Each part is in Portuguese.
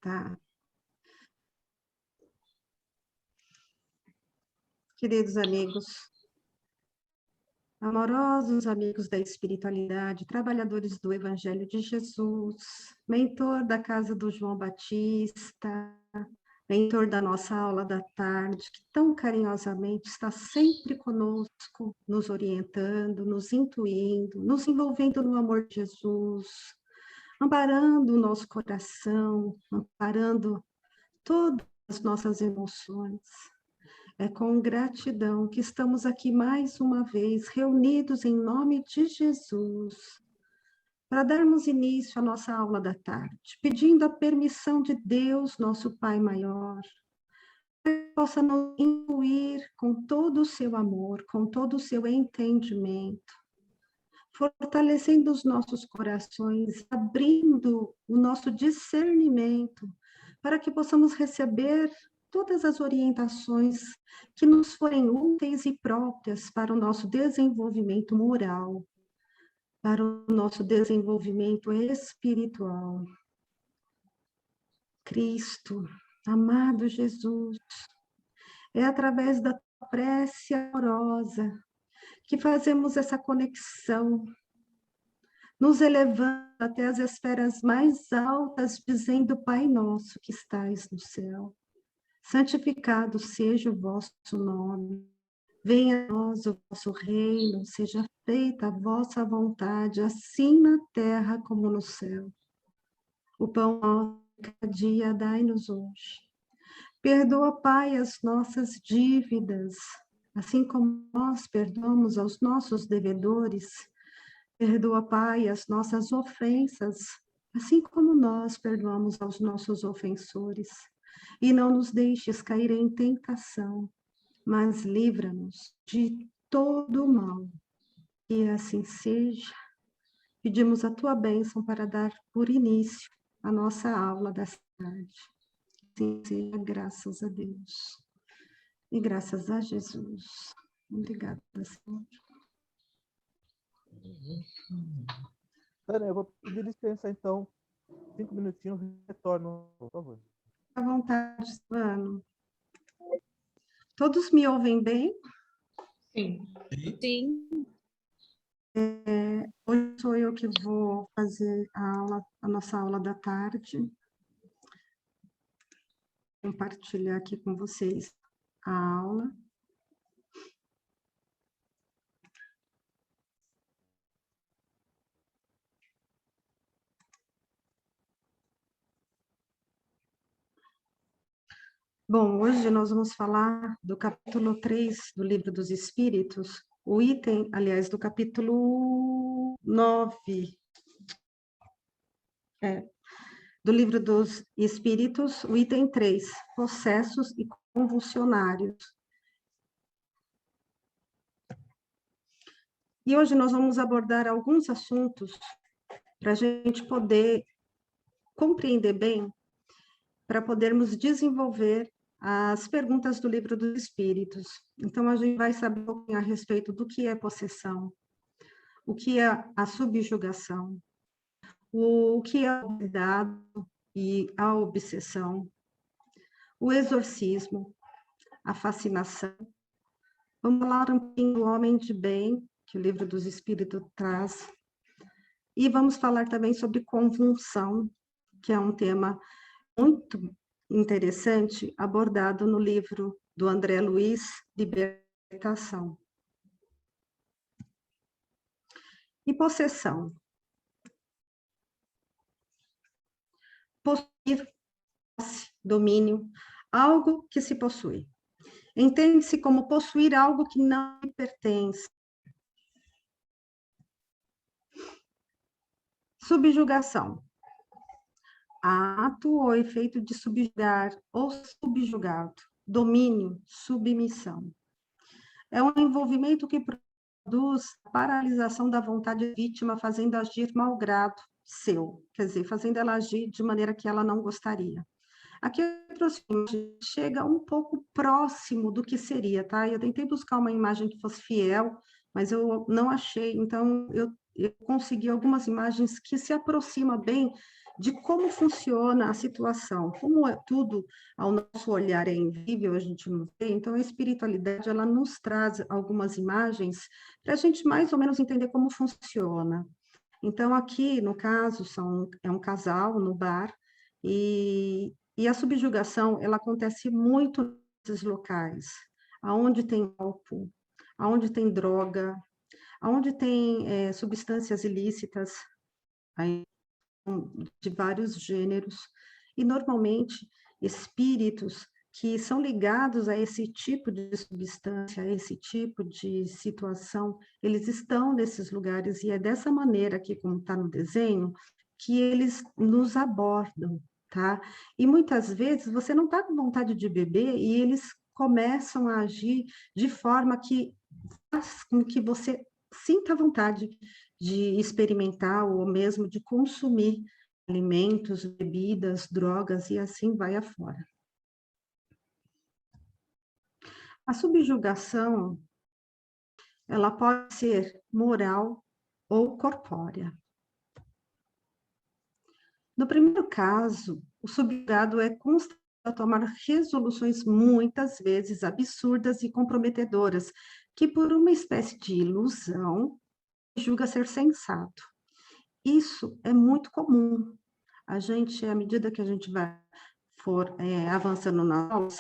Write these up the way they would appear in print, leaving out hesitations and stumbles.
Tá. Queridos amigos, amorosos amigos da espiritualidade, trabalhadores do Evangelho de Jesus, mentor da Casa do João Batista, mentor da nossa aula da tarde, que tão carinhosamente está sempre conosco, nos orientando, nos intuindo, nos envolvendo no amor de Jesus, amparando o nosso coração, amparando todas as nossas emoções. É com gratidão que estamos aqui mais uma vez, reunidos em nome de Jesus, para darmos início à nossa aula da tarde, pedindo a permissão de Deus, nosso Pai maior, que possa nos incluir com todo o seu amor, com todo o seu entendimento, fortalecendo os nossos corações, abrindo o nosso discernimento, para que possamos receber todas as orientações que nos forem úteis e próprias para o nosso desenvolvimento moral, para o nosso desenvolvimento espiritual. Cristo, amado Jesus, é através da prece amorosa que fazemos essa conexão, nos elevando até as esferas mais altas, dizendo: Pai nosso que estais no céu, santificado seja o vosso nome, venha a nós o vosso reino, seja feita a vossa vontade, assim na terra como no céu. O pão nosso de cada dia dai-nos hoje. Perdoa, Pai, as nossas dívidas, assim como nós perdoamos aos nossos devedores. Perdoa, Pai, as nossas ofensas, assim como nós perdoamos aos nossos ofensores. E não nos deixes cair em tentação, mas livra-nos de todo o mal. E assim seja. Pedimos a tua bênção para dar por início a nossa aula desta tarde. Assim seja, graças a Deus. E graças a Jesus. Obrigada, Senhor. Tânia, eu vou pedir licença, então. 5 minutinhos, retorno, por favor. À vontade, Silvano. Todos me ouvem bem? Sim. Sim. Hoje sou eu que vou fazer a nossa aula da tarde. Vou compartilhar aqui com vocês a aula. Bom, hoje nós vamos falar do capítulo 3 do Livro dos Espíritos, o item, aliás, do capítulo 9, do Livro dos Espíritos, o item 3, possessos e convulsionários. E hoje nós vamos abordar alguns assuntos para a gente poder compreender bem, para podermos desenvolver as perguntas do Livro dos Espíritos. Então, a gente vai saber um pouquinho a respeito do que é possessão, o que é a subjugação, o que é o cuidado e a obsessão, o exorcismo, a fascinação. Vamos falar um pouquinho do homem de bem, que o Livro dos Espíritos traz, e vamos falar também sobre convulsão, que é um tema muito interessante, abordado no livro do André Luiz, Libertação. E possessão. Possuir, posse, domínio, algo que se possui. Entende-se como possuir algo que não lhe pertence. Subjugação. Ato ou efeito de subjugar ou subjugado. Domínio, submissão. É um envolvimento que produz a paralisação da vontade vítima, fazendo agir malgrado seu, quer dizer, fazendo ela agir de maneira que ela não gostaria. Aqui chega um pouco próximo do que seria, tá? Eu tentei buscar uma imagem que fosse fiel, mas eu não achei, então eu consegui algumas imagens que se aproximam bem de como funciona a situação, como é tudo ao nosso olhar é invisível, a gente não vê, então a espiritualidade, ela nos traz algumas imagens para a gente mais ou menos entender como funciona. Então, aqui, no caso, é um casal no bar, e a subjugação, ela acontece muito nesses locais, aonde tem álcool, aonde tem droga, aonde tem substâncias ilícitas, aí, de vários gêneros, e normalmente espíritos que são ligados a esse tipo de substância, a esse tipo de situação, eles estão nesses lugares, e é dessa maneira aqui, como está no desenho, que eles nos abordam, tá? E muitas vezes você não está com vontade de beber, e eles começam a agir de forma que faz com que você sinta vontade de experimentar ou mesmo de consumir alimentos, bebidas, drogas e assim vai afora. A subjugação, ela pode ser moral ou corpórea. No primeiro caso, o subjugado é constrangido a tomar resoluções muitas vezes absurdas e comprometedoras, que por uma espécie de ilusão julga ser sensato. Isso é muito comum. A gente, à medida que a gente for avançando nas aulas,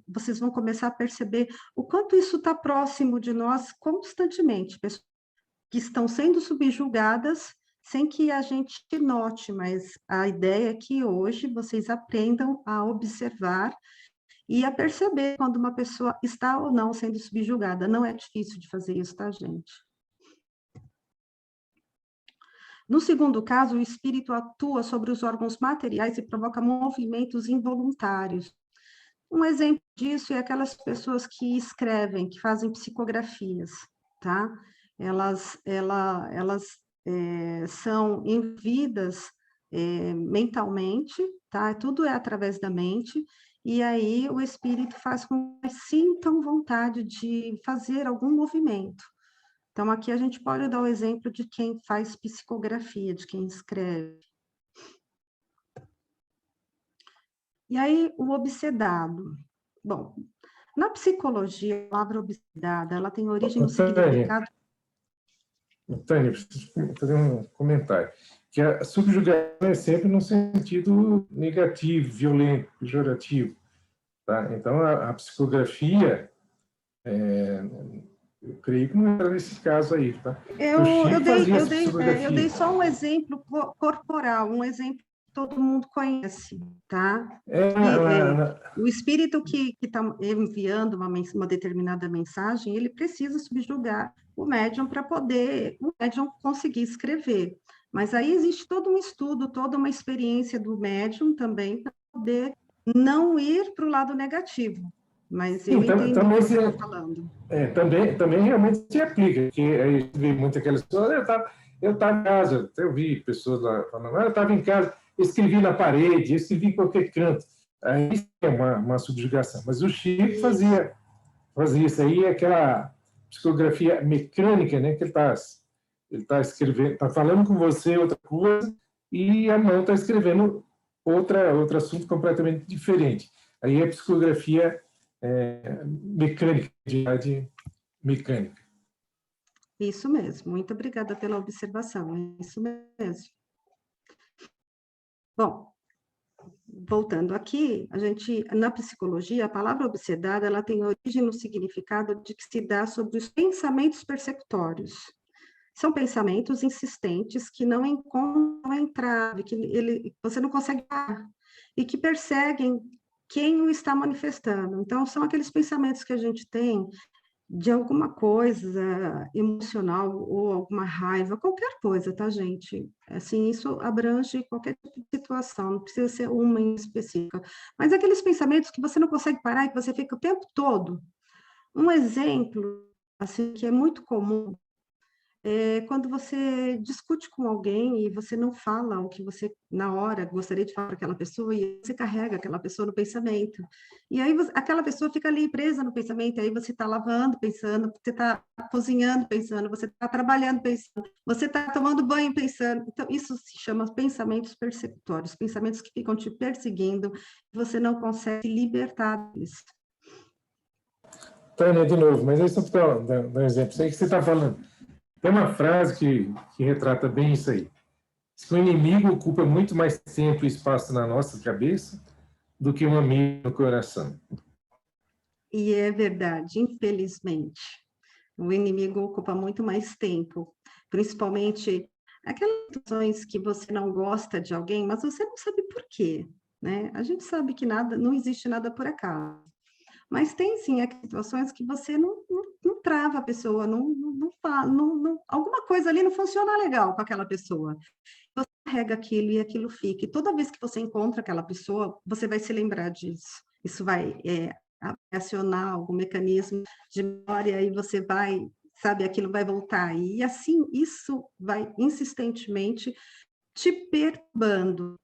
vocês vão começar a perceber o quanto isso está próximo de nós constantemente, pessoas que estão sendo subjugadas sem que a gente note, mas a ideia é que hoje vocês aprendam a observar e a perceber quando uma pessoa está ou não sendo subjugada. Não é difícil de fazer isso, tá, gente? No segundo caso, o espírito atua sobre os órgãos materiais e provoca movimentos involuntários. Um exemplo disso é aquelas pessoas que escrevem, que fazem psicografias, tá? Elas são envolvidas mentalmente, tá? Tudo é através da mente, e aí o espírito faz com que sintam vontade de fazer algum movimento. Então, aqui a gente pode dar o exemplo de quem faz psicografia, de quem escreve. E aí, o obsedado. Bom, na psicologia, a palavra obsedada, ela tem origem no significado... Tânia, preciso fazer um comentário. Que a subjugação é sempre no sentido negativo, violento, pejorativo. Tá? Então, a psicografia... eu creio que não era nesse caso aí, tá? Eu dei só um exemplo corporal, um exemplo que todo mundo conhece, tá? O espírito que está enviando uma determinada mensagem, ele precisa subjugar o médium para poder o médium conseguir escrever. Mas aí existe todo um estudo, toda uma experiência do médium também para poder não ir para o lado negativo. Mas eu entendo o que você está falando. Também realmente se aplica, porque aí vê muito aquelas pessoas, eu estava em casa, eu vi pessoas lá falando, eu estava em casa, escrevi na parede, escrevi em qualquer canto. Aí é uma subjugação. Mas o Chico fazia isso aí, aquela psicografia mecânica, né, que ele está escrevendo, está falando com você outra coisa, e a mão está escrevendo outro assunto completamente diferente. Aí é psicografia mecânica, de mecânica. Isso mesmo, muito obrigada pela observação, é isso mesmo. Bom, voltando aqui, na psicologia, a palavra obsedada, ela tem origem no significado de que se dá sobre os pensamentos persecutórios. São pensamentos insistentes que não encontram entrave, que você não consegue parar, e que perseguem quem o está manifestando. Então, são aqueles pensamentos que a gente tem de alguma coisa emocional ou alguma raiva, qualquer coisa, tá, gente? Assim, isso abrange qualquer tipo de situação, não precisa ser uma em específica. Mas aqueles pensamentos que você não consegue parar e que você fica o tempo todo. Um exemplo, assim, que é muito comum, quando você discute com alguém e você não fala o que você, na hora, gostaria de falar para aquela pessoa, e você carrega aquela pessoa no pensamento. E aí aquela pessoa fica ali presa no pensamento, aí você está lavando pensando, você está cozinhando pensando, você está trabalhando pensando, você está tomando banho pensando. Então, isso se chama pensamentos persecutórios, pensamentos que ficam te perseguindo, você não consegue se libertar deles. Tânia, de novo, mas aí só para dar um exemplo, isso aí que você está falando. Tem uma frase que retrata bem isso aí. Diz que o inimigo ocupa muito mais tempo e espaço na nossa cabeça do que um amigo no coração. E é verdade, infelizmente. O inimigo ocupa muito mais tempo, principalmente aquelas situações que você não gosta de alguém, mas você não sabe por quê, né? A gente sabe que nada, não existe nada por acaso. Mas tem sim situações que você não trava a pessoa, alguma coisa ali não funciona legal com aquela pessoa. Você carrega aquilo e aquilo fica. E toda vez que você encontra aquela pessoa, você vai se lembrar disso. Isso vai acionar algum mecanismo de memória e você vai, sabe, aquilo vai voltar. E assim, isso vai insistentemente te perturbando.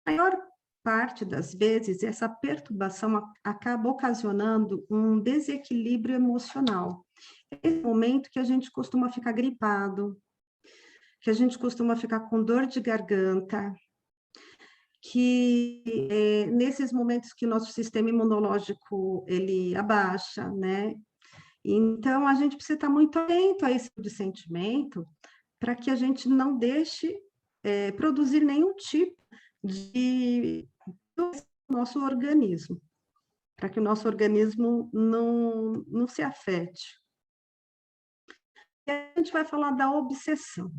A maior parte das vezes, essa perturbação acaba ocasionando um desequilíbrio emocional. É esse momento que a gente costuma ficar gripado, que a gente costuma ficar com dor de garganta, que nesses momentos que o nosso sistema imunológico ele abaixa, né? Então, a gente precisa estar muito atento a esse tipo de sentimento para que a gente não deixe produzir nenhum tipo de nosso organismo, para que o nosso organismo não se afete. E a gente vai falar da obsessão.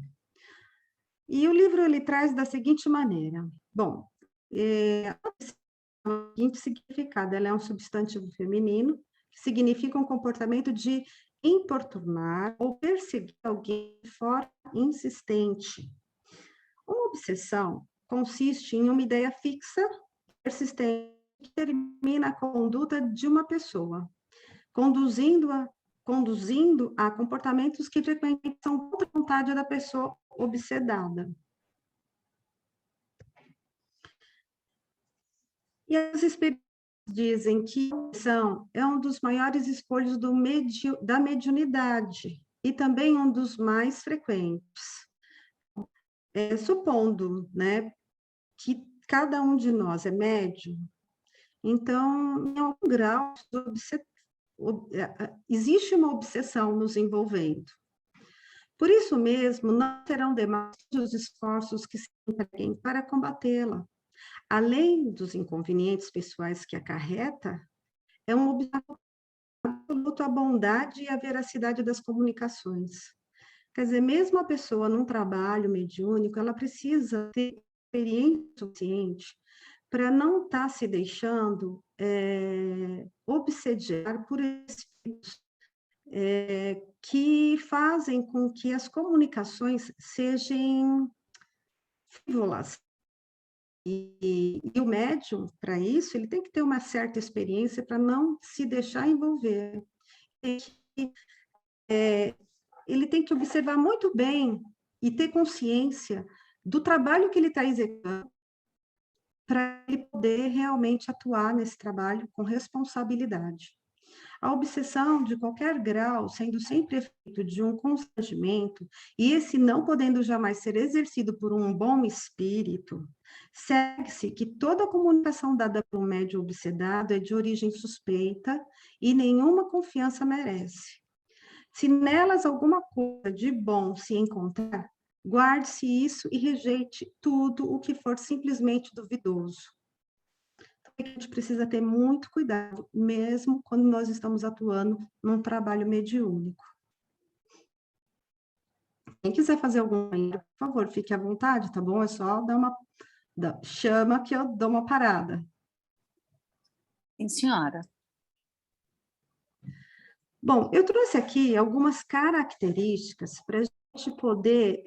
E o livro ele traz da seguinte maneira. Bom, a obsessão tem o seguinte significado, ela é um substantivo feminino, que significa um comportamento de importunar ou perseguir alguém de forma insistente. Uma obsessão consiste em uma ideia fixa, persistente, que determina a conduta de uma pessoa, conduzindo a comportamentos que frequentemente são contra a vontade da pessoa obsedada. E as experiências dizem que a obsessão é um dos maiores espolhos da mediunidade e também um dos mais frequentes. Supondo, né, que cada um de nós é médium, então, em algum grau, existe uma obsessão nos envolvendo. Por isso mesmo, não serão demais os esforços que se empreguem para combatê-la. Além dos inconvenientes pessoais que acarreta, é um obstáculo absoluto à bondade e à veracidade das comunicações. Quer dizer, mesmo a pessoa num trabalho mediúnico, ela precisa ter experiência suficiente para não estar se deixando obsediar por espíritos que fazem com que as comunicações sejam frívolas. E o médium, para isso, ele tem que ter uma certa experiência para não se deixar envolver. Ele tem que observar muito bem e ter consciência do trabalho que ele está executando para ele poder realmente atuar nesse trabalho com responsabilidade. A obsessão de qualquer grau, sendo sempre efeito de um constrangimento, e esse não podendo jamais ser exercido por um bom espírito, segue-se que toda comunicação dada por um médium obsedado é de origem suspeita e nenhuma confiança merece. Se nelas alguma coisa de bom se encontrar, guarde-se isso e rejeite tudo o que for simplesmente duvidoso. A gente precisa ter muito cuidado, mesmo quando nós estamos atuando num trabalho mediúnico. Quem quiser fazer alguma coisa, por favor, fique à vontade, tá bom? É só chama que eu dou uma parada. Sim, senhora. Bom, eu trouxe aqui algumas características para a gente poder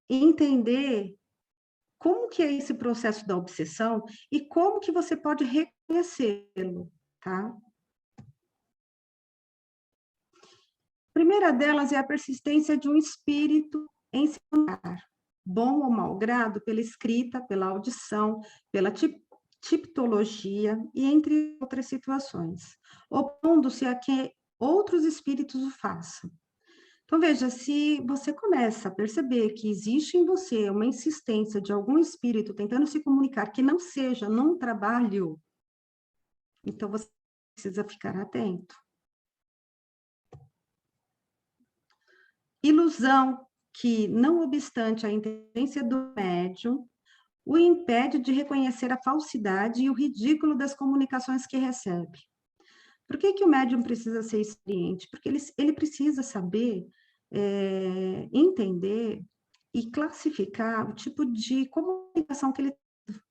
entender como que é esse processo da obsessão e como que você pode reconhecê-lo, tá? primeira delas é a persistência de um espírito em se comunicar, bom ou mau grado, pela escrita, pela audição, pela tipologia e entre outras situações, opondo-se a que outros espíritos o façam. Então, veja, se você começa a perceber que existe em você uma insistência de algum espírito tentando se comunicar que não seja num trabalho, então você precisa ficar atento. Ilusão que, não obstante a intenção do médium, o impede de reconhecer a falsidade e o ridículo das comunicações que recebe. Por que o médium precisa ser experiente? Porque ele precisa saber, entender e classificar o tipo de comunicação que ele tem.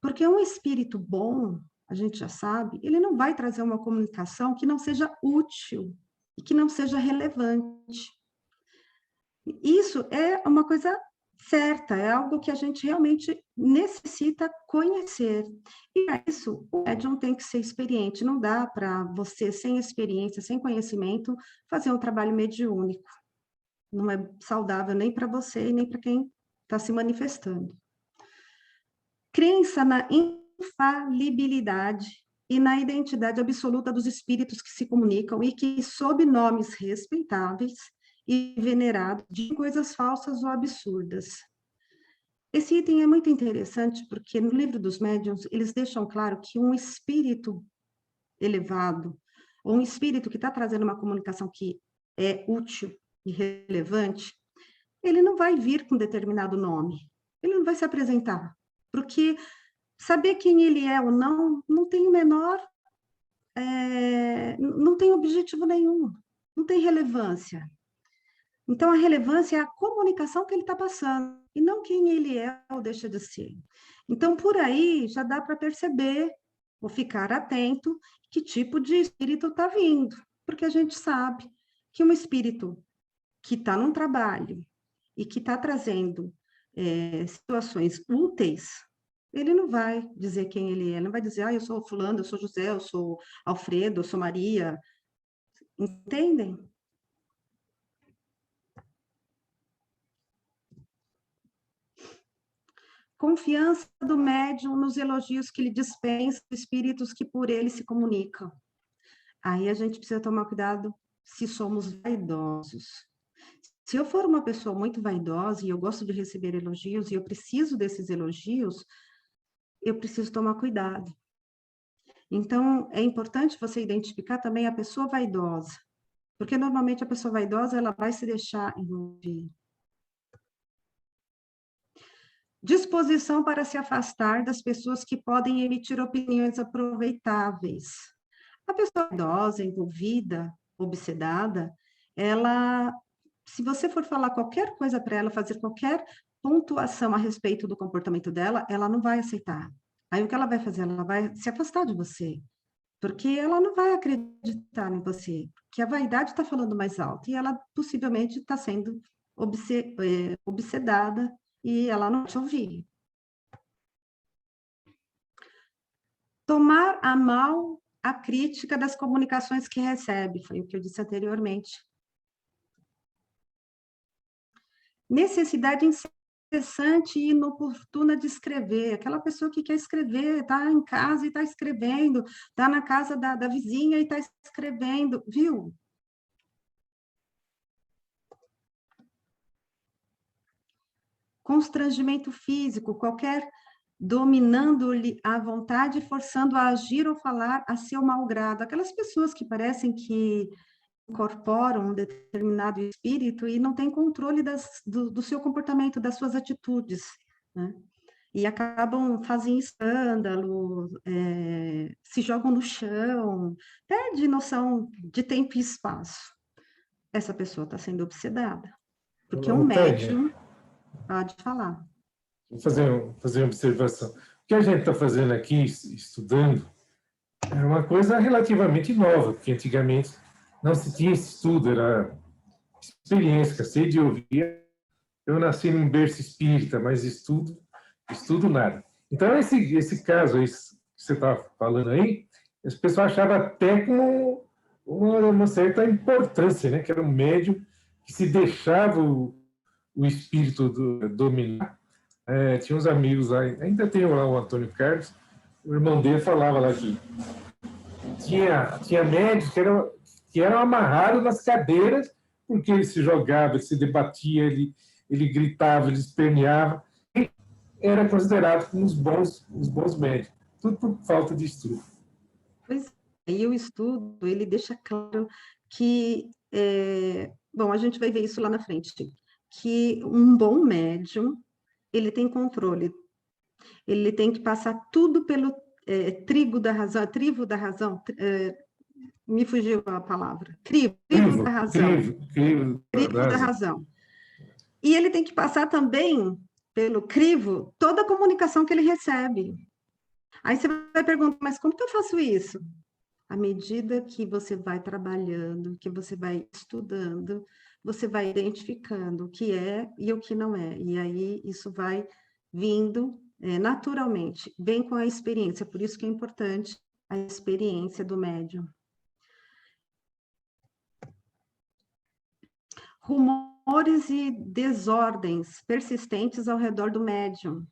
Porque um espírito bom, a gente já sabe, ele não vai trazer uma comunicação que não seja útil e que não seja relevante. Isso é uma coisa certa, é algo que a gente realmente necessita conhecer. E para isso, o médium tem que ser experiente. Não dá para você, sem experiência, sem conhecimento, fazer um trabalho mediúnico. Não é saudável nem para você e nem para quem está se manifestando. Crença na infalibilidade e na identidade absoluta dos espíritos que se comunicam e que, sob nomes respeitáveis e venerados, de coisas falsas ou absurdas. Esse item é muito interessante porque no livro dos médiuns eles deixam claro que um espírito elevado, ou um espírito que está trazendo uma comunicação que é útil e relevante, ele não vai vir com determinado nome, ele não vai se apresentar, porque saber quem ele é ou não, não tem o menor, não tem objetivo nenhum, não tem relevância. Então, a relevância é a comunicação que ele está passando, e não quem ele é ou deixa de ser. Então, por aí, já dá para perceber, ou ficar atento, que tipo de espírito está vindo. Porque a gente sabe que um espírito que está num trabalho e que está trazendo situações úteis, ele não vai dizer quem ele é, ele não vai dizer, eu sou fulano, eu sou José, eu sou Alfredo, eu sou Maria. Entendem? Confiança do médium nos elogios que lhe dispensa, espíritos que por ele se comunicam. Aí a gente precisa tomar cuidado se somos vaidosos. Se eu for uma pessoa muito vaidosa e eu gosto de receber elogios e eu preciso desses elogios, eu preciso tomar cuidado. Então, é importante você identificar também a pessoa vaidosa, porque normalmente a pessoa vaidosa ela vai se deixar envolver. Disposição para se afastar das pessoas que podem emitir opiniões aproveitáveis. A pessoa idosa, envolvida, obsedada, ela, se você for falar qualquer coisa para ela, fazer qualquer pontuação a respeito do comportamento dela, ela não vai aceitar. Aí o que ela vai fazer? Ela vai se afastar de você, porque ela não vai acreditar em você, porque a vaidade está falando mais alto e ela possivelmente está sendo obsedada e ela não te ouvir. Tomar a mal a crítica das comunicações que recebe, foi o que eu disse anteriormente. Necessidade incessante e inoportuna de escrever. Aquela pessoa que quer escrever, está em casa e está escrevendo, está na casa da vizinha e está escrevendo, viu? Constrangimento físico, qualquer dominando-lhe a vontade, forçando a agir ou falar a seu malgrado. Aquelas pessoas que parecem que incorporam um determinado espírito e não têm controle do seu comportamento, das suas atitudes, né? E acabam fazendo escândalo, se jogam no chão, perde noção de tempo e espaço. Essa pessoa está sendo obsedada, porque um médium pode falar. Vou fazer uma observação. O que a gente está fazendo aqui, estudando, é uma coisa relativamente nova, porque antigamente não se tinha esse estudo, era experiência, cansei de ouvir. Eu nasci num berço espírita, mas estudo nada. Então, esse caso aí que você está falando aí, esse pessoal achava até como uma certa importância, né? Que era um médium que se deixava o espírito dominar. Tinha uns amigos lá, ainda tem lá o Antônio Carlos, o irmão dele falava lá que tinha médios que eram amarrados nas cadeiras porque ele se jogava, ele se debatia, ele gritava, ele esperneava. E era considerado como os bons médios. Tudo por falta de estudo. Pois é, e o estudo, ele deixa claro que, bom, a gente vai ver isso lá na frente, que um bom médium, ele tem controle, ele tem que passar tudo pelo trigo da razão, me fugiu a palavra, crivo da razão, crivo da razão. E ele tem que passar também pelo crivo toda a comunicação que ele recebe. Aí você vai perguntar, mas como que eu faço isso? À medida que você vai trabalhando, que você vai estudando, você vai identificando o que é e o que não é. E aí isso vai vindo naturalmente, vem com a experiência. Por isso que é importante a experiência do médium. Rumores e desordens persistentes ao redor do médium,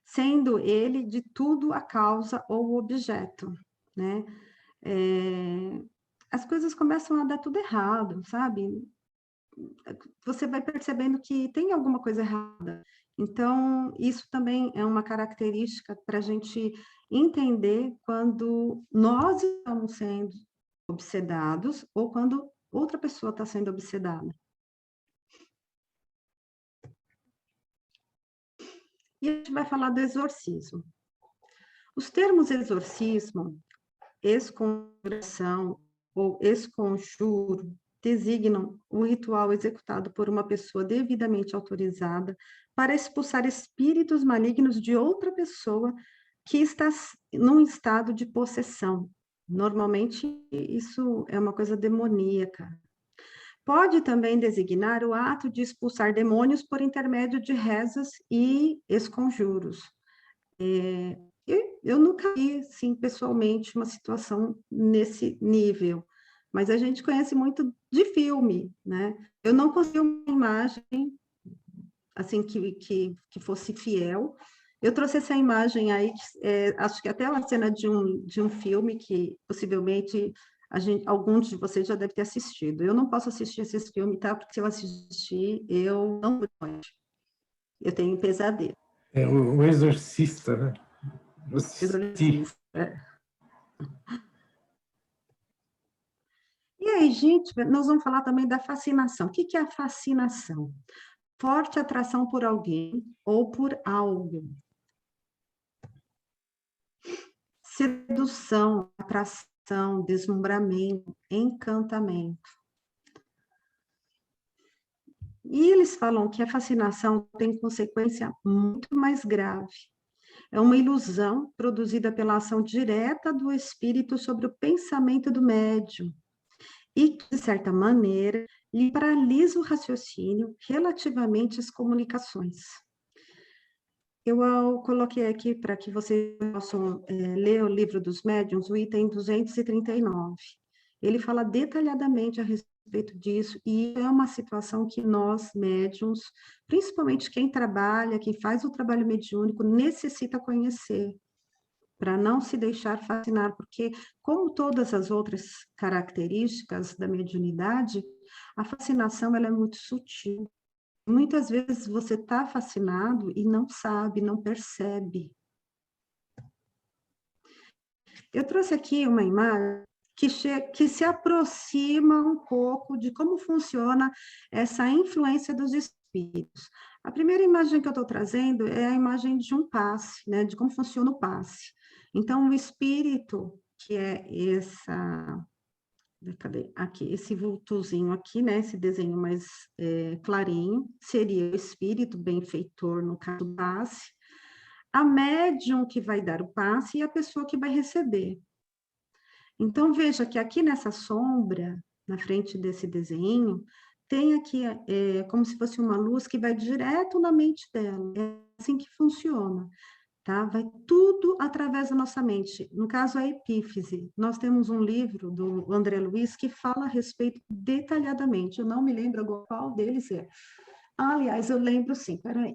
sendo ele de tudo a causa ou o objeto, né? As coisas começam a dar tudo errado, sabe? Você vai percebendo que tem alguma coisa errada. Então, isso também é uma característica para a gente entender quando nós estamos sendo obsedados ou quando outra pessoa está sendo obsedada. E a gente vai falar do exorcismo. Os termos exorcismo, exconjuração ou esconjuro designam o ritual executado por uma pessoa devidamente autorizada para expulsar espíritos malignos de outra pessoa que está num estado de possessão. Normalmente, isso é uma coisa demoníaca. Pode também designar o ato de expulsar demônios por intermédio de rezas e esconjuros. Eu nunca vi, sim, pessoalmente, uma situação nesse nível, mas a gente conhece muito de filme, né? Eu não consegui uma imagem, assim, que fosse fiel. Eu trouxe essa imagem aí, acho que até uma cena de um filme que, possivelmente, alguns de vocês já devem ter assistido. Eu não posso assistir esse filme, tá? Porque se eu assistir, eu não vou. Eu tenho um pesadelo. O Exorcista, né? Exorcista. E aí, gente, nós vamos falar também da fascinação. O que é a fascinação? Forte atração por alguém ou por algo. Sedução, atração, deslumbramento, encantamento. E eles falam que a fascinação tem consequência muito mais grave. É uma ilusão produzida pela ação direta do espírito sobre o pensamento do médium e que, de certa maneira, lhe paralisa o raciocínio relativamente às comunicações. Eu coloquei aqui para que vocês possam ler o livro dos médiuns, o item 239. Ele fala detalhadamente a respeito disso, e é uma situação que nós, médiuns, principalmente quem trabalha, quem faz o trabalho mediúnico, necessita conhecer, para não se deixar fascinar, porque, como todas as outras características da mediunidade, a fascinação ela é muito sutil. Muitas vezes você está fascinado e não sabe, não percebe. Eu trouxe aqui uma imagem que se aproxima um pouco de como funciona essa influência dos espíritos. A primeira imagem que eu estou trazendo é a imagem de um passe, né, de como funciona o passe. Então, o espírito, que é cadê? Aqui, esse vultozinho aqui, né, esse desenho mais clarinho, seria o espírito benfeitor, no caso do passe, a médium que vai dar o passe e a pessoa que vai receber. Então, veja que aqui nessa sombra, na frente desse desenho, tem aqui como se fosse uma luz que vai direto na mente dela. É assim que funciona, tá? Vai tudo através da nossa mente. No caso, a epífise. Nós temos um livro do André Luiz que fala a respeito detalhadamente. Eu não me lembro agora qual deles é. Aliás, eu lembro sim, peraí.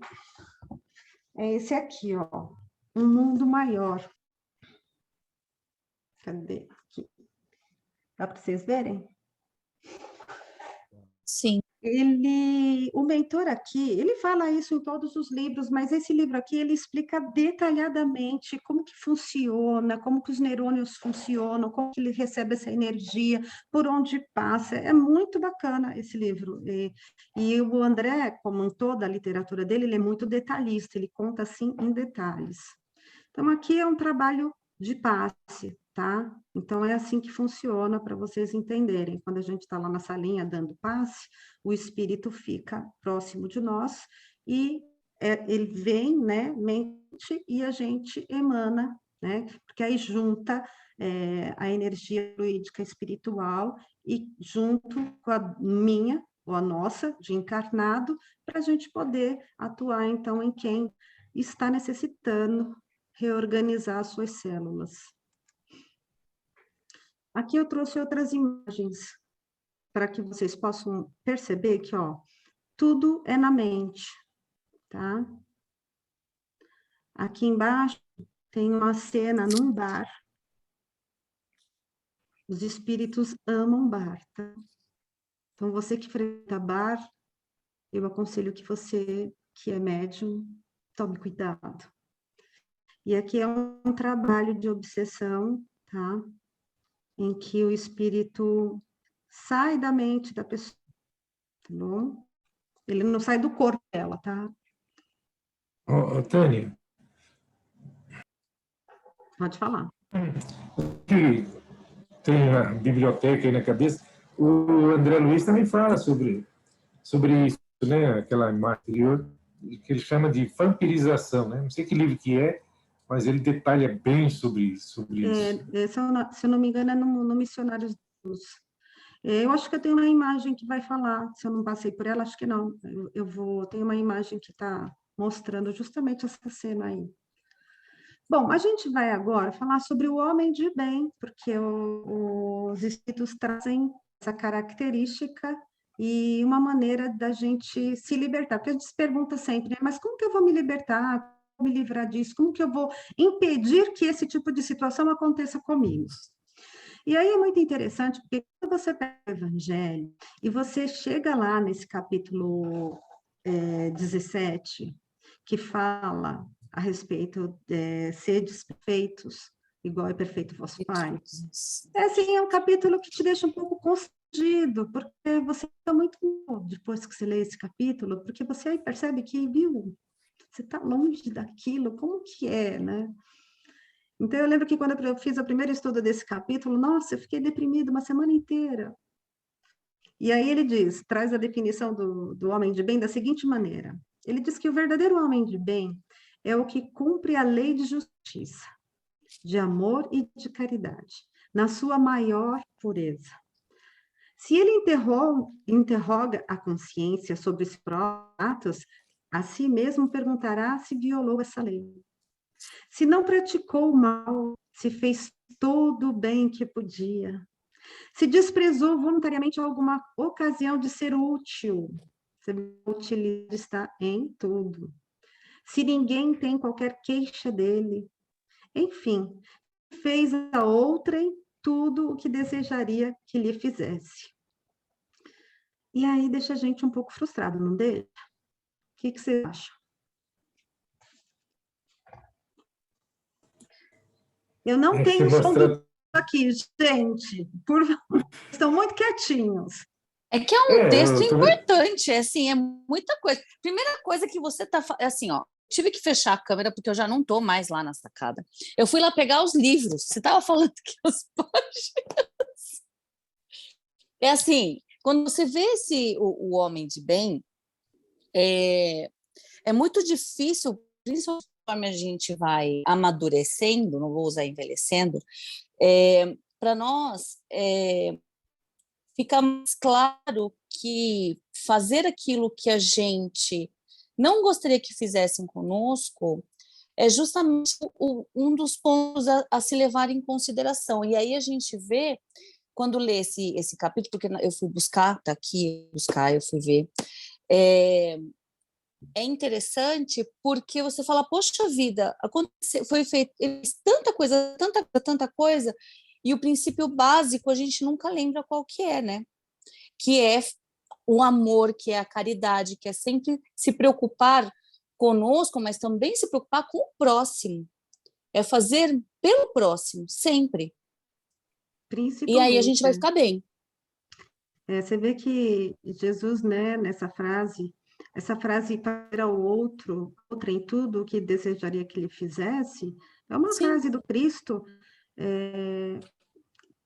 É esse aqui, ó. Um mundo maior. Cadê? Aqui. Dá para vocês verem? Sim. O mentor aqui, ele fala isso em todos os livros, mas esse livro aqui, ele explica detalhadamente como que funciona, como que os neurônios funcionam, como que ele recebe essa energia, por onde passa. É muito bacana esse livro. E o André, como em toda a literatura dele, ele é muito detalhista, ele conta assim em detalhes. Então, aqui é um trabalho de passe, tá? Então, é assim que funciona para vocês entenderem. Quando a gente está lá na salinha dando passe, o espírito fica próximo de nós e ele vem, né, mente, e a gente emana, né? Porque aí junta a energia fluídica espiritual e junto com a minha, ou a nossa, de encarnado, para a gente poder atuar, então, em quem está necessitando reorganizar as suas células. Aqui eu trouxe outras imagens para que vocês possam perceber que, ó, tudo é na mente, tá? Aqui embaixo tem uma cena num bar. Os espíritos amam bar, tá? Então, você que frequenta bar, eu aconselho que você, que é médium, tome cuidado. E aqui é um trabalho de obsessão, tá? Em que o espírito sai da mente da pessoa, tá bom? Ele não sai do corpo dela, tá? Tânia, Pode falar. que tem a biblioteca aí na cabeça, o André Luiz também fala sobre isso, né? Aquela imagem anterior, que ele chama de vampirização, né? Não sei que livro que é, mas ele detalha bem sobre isso. Se eu não me engano, é no Missionários de Luz. Eu acho que eu tenho uma imagem que vai falar, se eu não passei por ela, acho que não. Tenho uma imagem que está mostrando justamente essa cena aí. Bom, a gente vai agora falar sobre o homem de bem, porque os espíritos trazem essa característica e uma maneira da gente se libertar. Porque a gente se pergunta sempre, né? Mas como que eu vou me libertar? Como vou me livrar disso? Como que eu vou impedir que esse tipo de situação aconteça comigo? E aí é muito interessante, porque quando você pega o Evangelho e você chega lá nesse capítulo 17, que fala a respeito de sedes perfeitos, igual é perfeito vosso Pai. É um capítulo que te deixa um pouco constrangido, porque você fica muito mal depois que você lê esse capítulo, porque você aí percebe que, viu, você está longe daquilo, como que é, né? Então, eu lembro que quando eu fiz o primeiro estudo desse capítulo, nossa, eu fiquei deprimida uma semana inteira. E aí ele traz a definição do homem de bem da seguinte maneira. Ele diz que o verdadeiro homem de bem é o que cumpre a lei de justiça, de amor e de caridade, na sua maior pureza. Se ele interroga a consciência sobre os próprios atos, a si mesmo perguntará se violou essa lei. Se não praticou o mal, se fez todo o bem que podia, se desprezou voluntariamente alguma ocasião de ser útil, a utilidade está em tudo. Se ninguém tem qualquer queixa dele, enfim, fez a outrem tudo o que desejaria que lhe fizesse. E aí deixa a gente um pouco frustrado, não deixa? O que você acha? Eu não tenho som aqui, gente. Estão muito quietinhos. É que é um texto importante, assim, é muita coisa. Primeira coisa que você está... Assim, ó, tive que fechar a câmera porque eu já não estou mais lá na sacada. Eu fui lá pegar os livros. Você estava falando que os páginas... É assim, quando você vê o homem de bem, é muito difícil, principalmente conforme a gente vai amadurecendo, não vou usar envelhecendo, para nós fica mais claro que fazer aquilo que a gente não gostaria que fizessem conosco é justamente um dos pontos a se levar em consideração. E aí a gente vê, quando lê esse capítulo, porque eu fui buscar, tá aqui, eu fui ver, é interessante porque você fala, poxa vida, aconteceu, foi feito tanta coisa, e o princípio básico a gente nunca lembra qual que é, né? Que é o amor, que é a caridade, que é sempre se preocupar conosco, mas também se preocupar com o próximo. É fazer pelo próximo, sempre. E aí a gente vai Principalmente. ficar bem. Você vê que Jesus, né, nessa frase, essa frase para o outro, outra em tudo o que desejaria que ele fizesse, é uma Sim, frase do Cristo,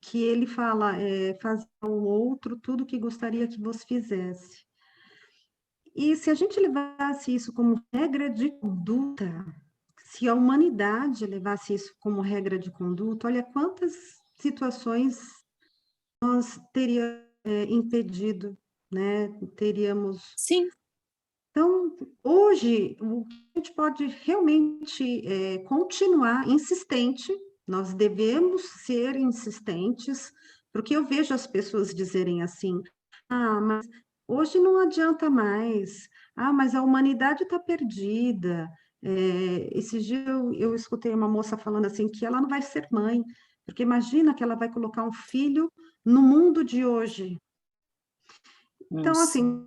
que ele fala, fazer ao outro tudo o que gostaria que você fizesse. E se a gente levasse isso como regra de conduta, se a humanidade levasse isso como regra de conduta, olha quantas situações nós teríamos impedido, né? Teríamos. sim. Então, hoje, o que a gente pode realmente continuar insistente, nós devemos ser insistentes, porque eu vejo as pessoas dizerem assim, mas hoje não adianta mais, mas a humanidade está perdida. Esse dia eu escutei uma moça falando assim, que ela não vai ser mãe, porque imagina que ela vai colocar um filho no mundo de hoje. Então, Nossa. assim,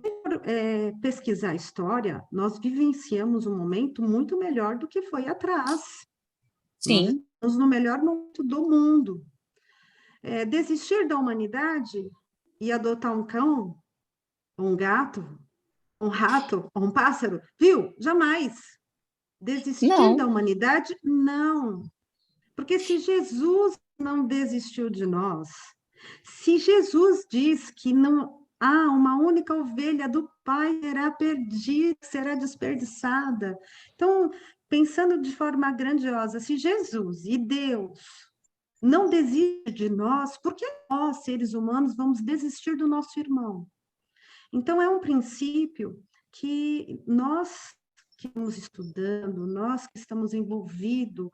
pesquisar a história, nós vivenciamos um momento muito melhor do que foi atrás. Nós Sim, estamos no melhor momento do mundo. Desistir da humanidade e adotar um cão, um gato, um rato, um pássaro, viu? Jamais. Desistir da não, humanidade, não. Porque se Jesus não desistiu de nós, se Jesus diz que não há uma única ovelha do Pai será perdida, será desperdiçada. Então, pensando de forma grandiosa, se Jesus e Deus não desistem de nós, por que nós, seres humanos, vamos desistir do nosso irmão? Então, é um princípio que nós que estamos estudando, nós que estamos envolvidos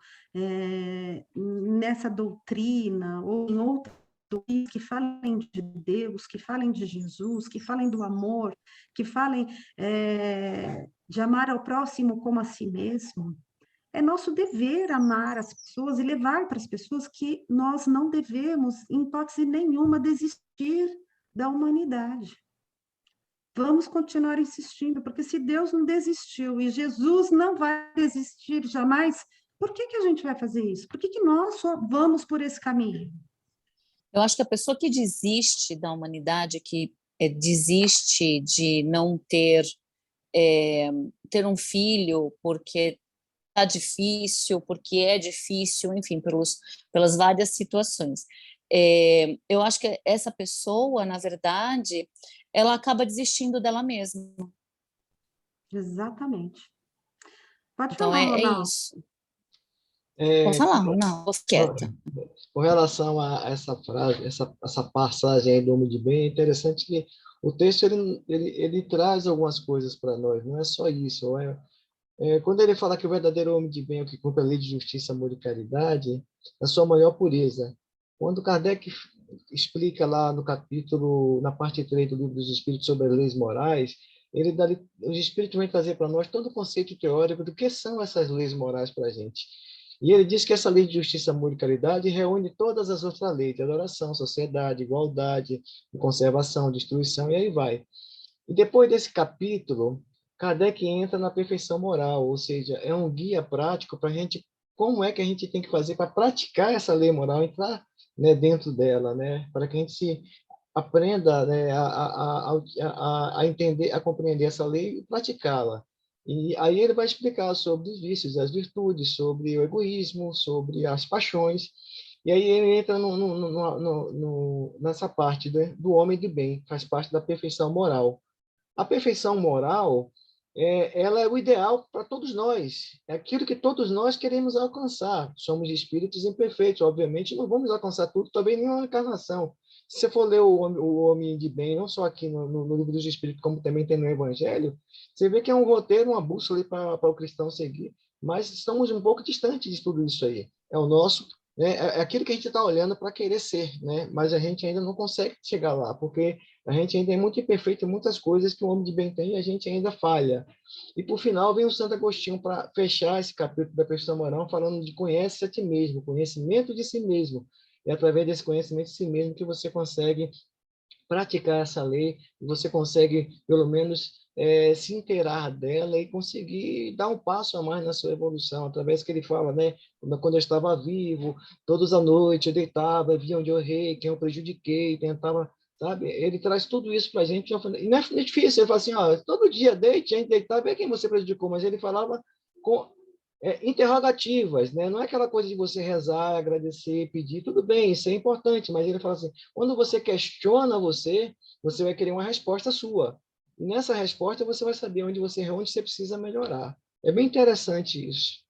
nessa doutrina ou em outras doutrinas que falem de Deus, que falem de Jesus, que falem do amor, que falem de amar ao próximo como a si mesmo, é nosso dever amar as pessoas e levar para as pessoas que nós não devemos, em hipótese nenhuma, desistir da humanidade. Vamos continuar insistindo, porque se Deus não desistiu e Jesus não vai desistir jamais, por que a gente vai fazer isso? Por que nós só vamos por esse caminho? eu acho que a pessoa que desiste da humanidade, que desiste de não ter um filho porque está difícil, porque é difícil, enfim, pelas várias situações. Eu acho que essa pessoa, na verdade, ela acaba desistindo dela mesma. Exatamente. Pode Então, falar, é Ronaldo. isso. Pode É, falar, não, vou quieta. com relação a essa frase, essa passagem aí do homem de bem, é interessante que o texto ele traz algumas coisas para nós, não é só isso. Quando ele fala que o verdadeiro homem de bem é o que cumpre a lei de justiça, amor e caridade, é a sua maior pureza. Quando Kardec explica lá no capítulo, na parte 3 do Livro dos Espíritos sobre as leis morais, os Espíritos vêm trazer para nós todo o conceito teórico do que são essas leis morais para a gente. E ele diz que essa lei de justiça, amor e caridade reúne todas as outras leis, de adoração, sociedade, igualdade, conservação, destruição, e aí vai. E depois desse capítulo, Kardec entra na perfeição moral, ou seja, é um guia prático para a gente, como é que a gente tem que fazer para praticar essa lei moral, entrar, né, dentro dela, né, para que a gente se aprenda, né, a entender, a compreender essa lei e praticá-la. E aí ele vai explicar sobre os vícios e as virtudes, sobre o egoísmo, sobre as paixões. E aí ele entra nessa parte, né, do homem de bem, faz parte da perfeição moral. A perfeição moral, ela é o ideal para todos nós. É aquilo que todos nós queremos alcançar. Somos espíritos imperfeitos, obviamente, não vamos alcançar tudo, também nenhuma encarnação. Se você for ler o Homem de Bem, não só aqui no Livro dos Espíritos, como também tem no Evangelho, você vê que é um roteiro, uma bússola para o cristão seguir. mas estamos um pouco distantes de tudo isso aí. É o nosso, né? É aquilo que a gente está olhando para querer ser, né? Mas a gente ainda não consegue chegar lá, porque a gente ainda é muito imperfeito em muitas coisas que o homem de bem tem e a gente ainda falha. E, por final, vem o Santo Agostinho para fechar esse capítulo da Perfeição Moral, falando de conhece a ti mesmo, conhecimento de si mesmo. É através desse conhecimento de si mesmo que você consegue praticar essa lei, você consegue, pelo menos, se inteirar dela e conseguir dar um passo a mais na sua evolução, através que ele fala, né? Quando eu estava vivo, todas a noite eu deitava, via onde eu errei, quem eu prejudiquei, tentava, sabe? Ele traz tudo isso para a gente, e não é difícil, ele fala assim, ó, todo dia deite, a gente deitava, vê quem você prejudicou, mas ele falava com interrogativas, né? Não é aquela coisa de você rezar, agradecer, pedir, tudo bem, isso é importante, mas ele fala assim, quando você questiona você, você vai querer uma resposta sua. E nessa resposta você vai saber onde você precisa melhorar. É bem interessante isso.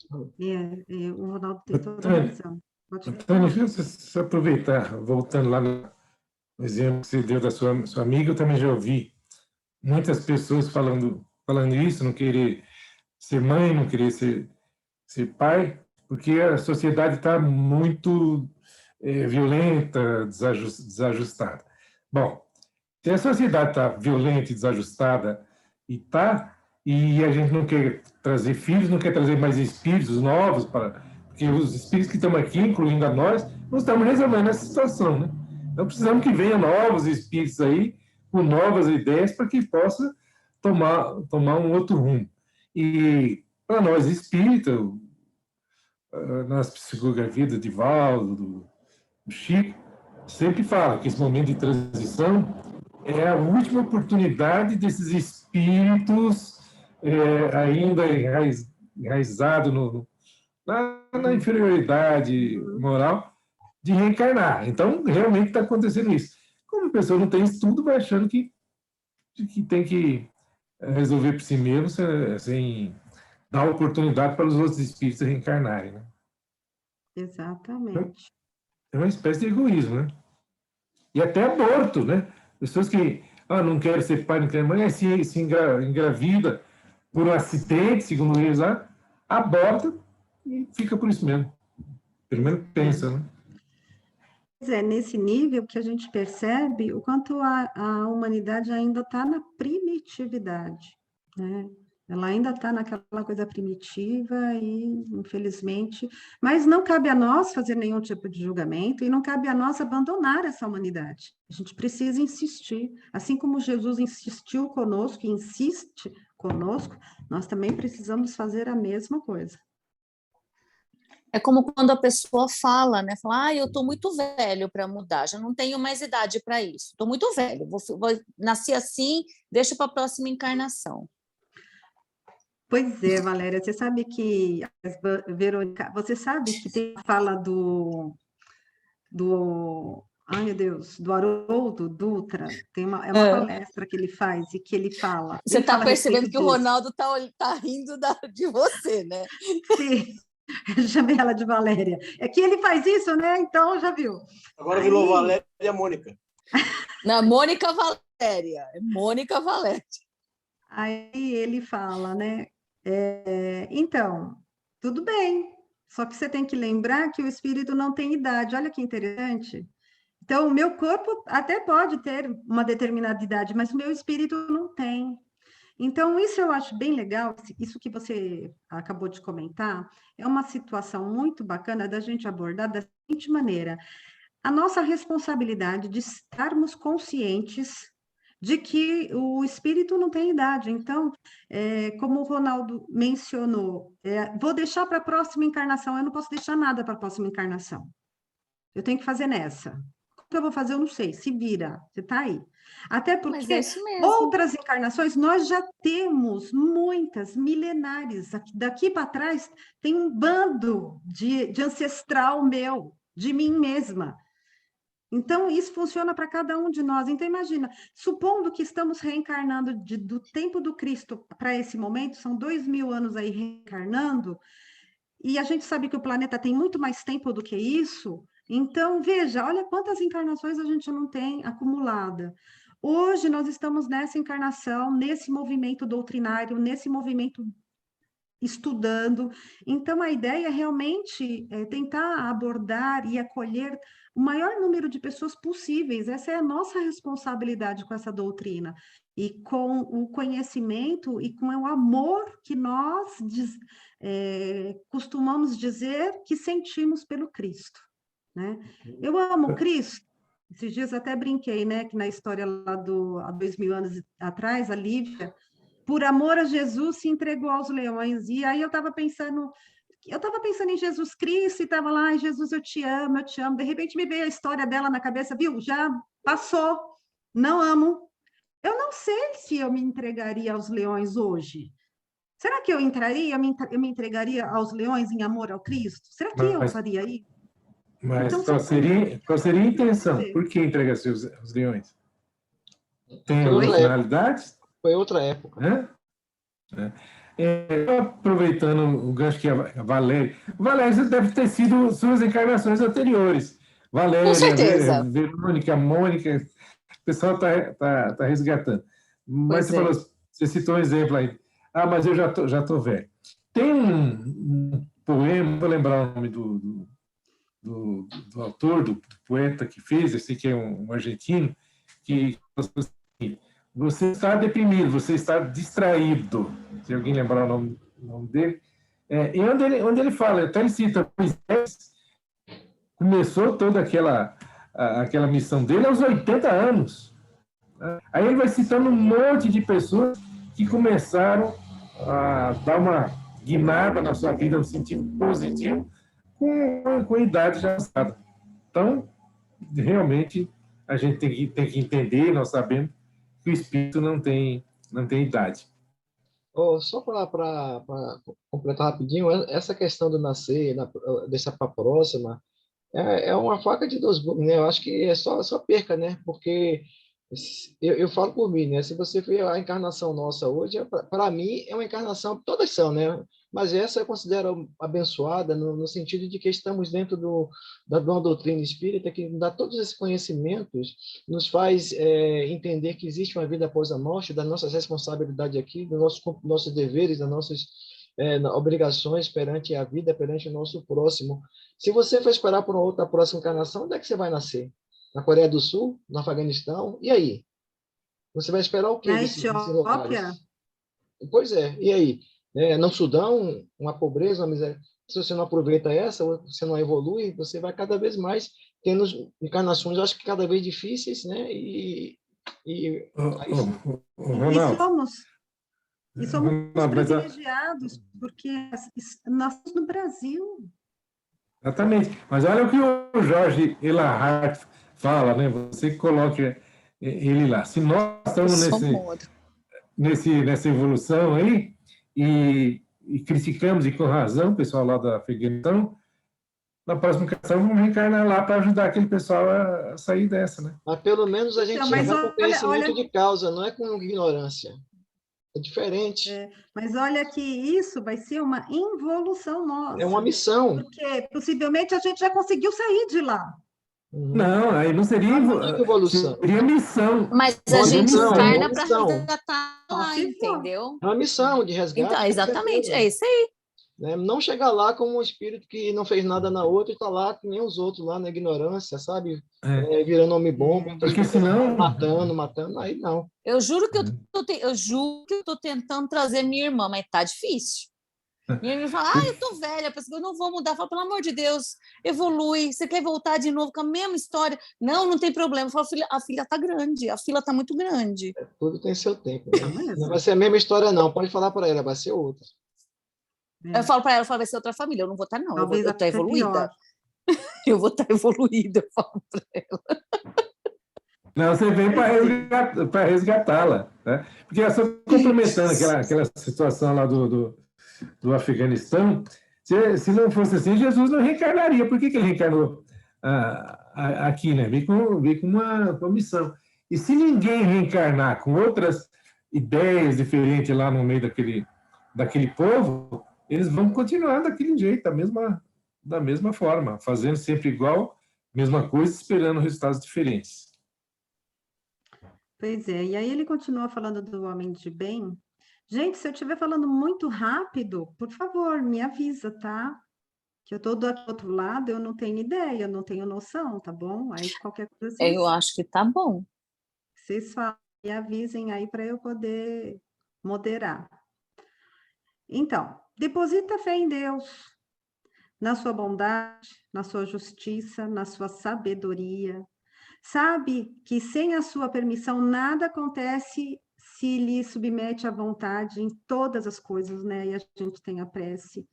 O Ronaldo tem toda a Antônio, razão. Pode Antônio, falar. deixa eu só aproveitar, voltando lá no exemplo que você deu da sua amiga, eu também já ouvi muitas pessoas falando isso, não querer ser mãe, não querer ser pai, porque a sociedade está muito violenta, desajustada. Bom, se a sociedade está violenta e desajustada e a gente não quer trazer filhos, não quer trazer mais espíritos novos, porque os espíritos que estão aqui, incluindo a nós, não estamos resolvendo essa situação, né? Então precisamos que venham novos espíritos aí, com novas ideias, para que possa tomar um outro rumo. E para nós espíritas, nas psicografias do Divaldo, do Chico, sempre fala que esse momento de transição é a última oportunidade desses espíritos ainda enraizados na inferioridade moral de reencarnar. Então, realmente está acontecendo isso. Como a pessoa não tem estudo, vai achando que tem que resolver por si mesmo sem dar oportunidade para os outros espíritos reencarnarem. Né? Exatamente. É uma espécie de egoísmo, né? E até aborto, né? Pessoas que não querem ser pai, não querem mãe, aí se engravida por um acidente, segundo eles lá, aborta e fica por isso mesmo. Pelo menos pensa, né? Pois é, nesse nível que a gente percebe o quanto a humanidade ainda está na primitividade, né? Ela ainda está naquela coisa primitiva e, infelizmente, mas não cabe a nós fazer nenhum tipo de julgamento e não cabe a nós abandonar essa humanidade. A gente precisa insistir, assim como Jesus insistiu conosco e insiste conosco, nós também precisamos fazer a mesma coisa. É como quando a pessoa fala, né? Fala, eu estou muito velho para mudar, já não tenho mais idade para isso. Estou muito velho, nasci assim, deixa para a próxima encarnação. Pois é, Valéria, você sabe que, Verônica, você sabe que tem a fala ai meu Deus, do Haroldo Dutra, é uma palestra que ele faz e que ele fala. Você está percebendo que o disso. Ronaldo tá rindo de você, né? Sim, eu chamei ela de Valéria. É que ele faz isso, né? Então, já viu. Agora virou Valéria e a Mônica. Não, Mônica Valéria. É Mônica Valéria. Aí ele fala, né? Então, tudo bem, só que você tem que lembrar que o espírito não tem idade. Olha que interessante. Então, o meu corpo até pode ter uma determinada idade, mas o meu espírito não tem. Então, isso eu acho bem legal, isso que você acabou de comentar, é uma situação muito bacana da gente abordar da seguinte maneira: a nossa responsabilidade de estarmos conscientes de que o espírito não tem idade. Então, como o Ronaldo mencionou, vou deixar para a próxima encarnação, eu não posso deixar nada para a próxima encarnação. Eu tenho que fazer nessa. O que eu vou fazer, eu não sei, se vira, você está aí. Até porque outras encarnações nós já temos muitas, milenares. Daqui para trás tem um bando de ancestral meu, de mim mesma. Então, isso funciona para cada um de nós. Então, imagina, supondo que estamos reencarnando do tempo do Cristo para esse momento, são 2000 anos aí reencarnando, e a gente sabe que o planeta tem muito mais tempo do que isso. Então, veja, olha quantas encarnações a gente não tem acumulada. Hoje nós estamos nessa encarnação, nesse movimento doutrinário, nesse movimento estudando. Então, a ideia é realmente tentar abordar e acolher o maior número de pessoas possíveis. Essa é a nossa responsabilidade com essa doutrina. E com o conhecimento e com o amor que nós costumamos dizer que sentimos pelo Cristo, né? Eu amo Cristo. Esses dias até brinquei, né, que na história lá há 2000 anos atrás, a Lívia, por amor a Jesus, se entregou aos leões. E aí eu estava pensando em Jesus Cristo e estava lá, ai, Jesus, eu te amo, eu te amo. De repente me veio a história dela na cabeça, viu? Já passou, não amo. Eu não sei se eu me entregaria aos leões hoje. Será que eu entraria, eu me entregaria aos leões em amor ao Cristo? Será que eu Mas, faria isso? mas Então, qual seria a intenção? Por que entrega-se os leões? Tem Foi alguma outra época. finalidade? Foi outra época. Hã? Aproveitando o gancho que a Valéria... Valéria, você deve ter sido suas encarnações anteriores. Com Valéria, certeza. Verônica, Mônica, o pessoal está resgatando. Mas Pois é. você citou um exemplo aí. Ah, mas eu já tô velho. Tem um poema, não vou lembrar o nome do autor, do poeta que fez, eu sei que é um argentino, que você está deprimido, você está distraído. Se alguém lembrar o nome dele. E onde ele fala, até ele cita, Moisés começou toda aquela missão dele aos 80 anos. Aí ele vai citando um monte de pessoas que começaram a dar uma guinada na sua vida no sentido positivo com a idade já avançada. Então, realmente, a gente tem que entender, nós sabemos que o espírito não tem idade. Só para completar rapidinho, essa questão do nascer, deixar para a próxima, é uma faca de dois gumes, né? Eu acho que é só perca, né? Porque eu falo por mim, né? Se você ver a encarnação nossa hoje, para mim é uma encarnação, todas são, né? Mas essa eu considero abençoada no sentido de que estamos dentro de uma doutrina espírita que dá todos esses conhecimentos, nos faz entender que existe uma vida após a morte, das nossas responsabilidades aqui, dos nossos deveres, das nossas obrigações perante a vida, perante o nosso próximo. Se você for esperar por uma outra próxima encarnação, onde é que você vai nascer? Na Coreia do Sul? No Afeganistão? E aí? Você vai esperar o quê na desses lugares? Etiópia, Pois é, e aí? No Sudão, uma pobreza, uma miséria. Se você não aproveita essa, você não evolui, você vai cada vez mais tendo encarnações, eu acho que cada vez difíceis, né? E Ronaldo, e somos Ronaldo, privilegiados, porque nós estamos no Brasil. exatamente. Mas olha o que o Jorge Elahart fala, né? Você coloca ele lá. Se nós estamos nessa evolução aí e criticamos, e com razão, o pessoal lá da Afeganistão, na próxima encarnação vamos reencarnar lá para ajudar aquele pessoal a sair dessa, né? Mas pelo menos a gente Então, chega com conhecimento de causa, não é com ignorância. É diferente. Mas olha que isso vai ser uma involução nossa. É uma missão. Porque possivelmente a gente já conseguiu sair de lá. Não, aí não seria evolução. Seria missão. Mas a gente encarna para resgatar lá, entendeu? É uma missão de resgate. Então, exatamente, é isso aí. Não chegar lá como um espírito que não fez nada na outra e está lá que nem os outros lá na ignorância, sabe? Virando homem-bomba, porque senão matando, aí não. Eu juro que eu tô tentando trazer minha irmã, mas tá difícil. Minha irmã fala, eu tô velha, eu não vou mudar. Eu falo, pelo amor de Deus, evolui, você quer voltar de novo com a mesma história? Não tem problema. Eu falo, a filha tá grande, a fila tá muito grande. Tudo tem seu tempo. Né? Não vai ser a mesma história, não. Pode falar para ela, vai ser outra. Eu falo para ela, vai ser outra família. Eu não vou estar, não. Talvez eu vou estar evoluída. Pior. Eu vou estar evoluída, eu falo para ela. Não, você vem para resgatá-la. Né? Porque só complementando aquela situação lá do Afeganistão, se não fosse assim, Jesus não reencarnaria. Por que ele reencarnou aqui, né? Veio com uma missão. E se ninguém reencarnar com outras ideias diferentes lá no meio daquele povo, eles vão continuar daquele jeito, da mesma forma, fazendo sempre igual, mesma coisa, esperando resultados diferentes. Pois é, e aí ele continua falando do homem de bem, Gente, se eu estiver falando muito rápido, por favor, me avisa, tá? Que eu estou do outro lado, eu não tenho ideia, eu não tenho noção, tá bom? Aí qualquer coisa Eu acho que tá bom. vocês falam, me avisem aí para eu poder moderar. Então, deposita fé em Deus, na sua bondade, na sua justiça, na sua sabedoria. Sabe que sem a sua permissão nada acontece se lhe submete à vontade em todas as coisas, né? E a gente tem a prece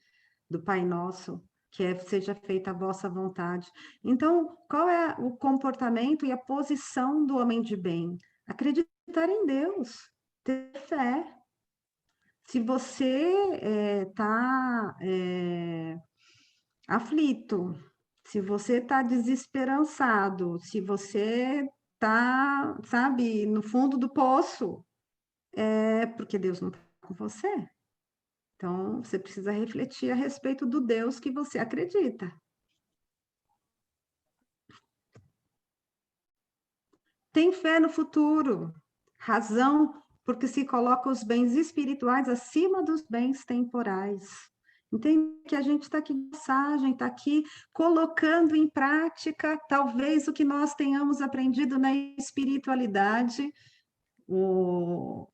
do Pai Nosso, que é seja feita a vossa vontade. Então, qual é o comportamento e a posição do homem de bem? Acreditar em Deus, ter fé. Se você está aflito, se você está desesperançado, se você está, sabe, no fundo do poço, é porque Deus não está com você. Então, você precisa refletir a respeito do Deus que você acredita. Tem fé no futuro, razão, porque se coloca os bens espirituais acima dos bens temporais. Entende que a gente está aqui de passagem, está aqui colocando em prática, talvez, o que nós tenhamos aprendido na espiritualidade. O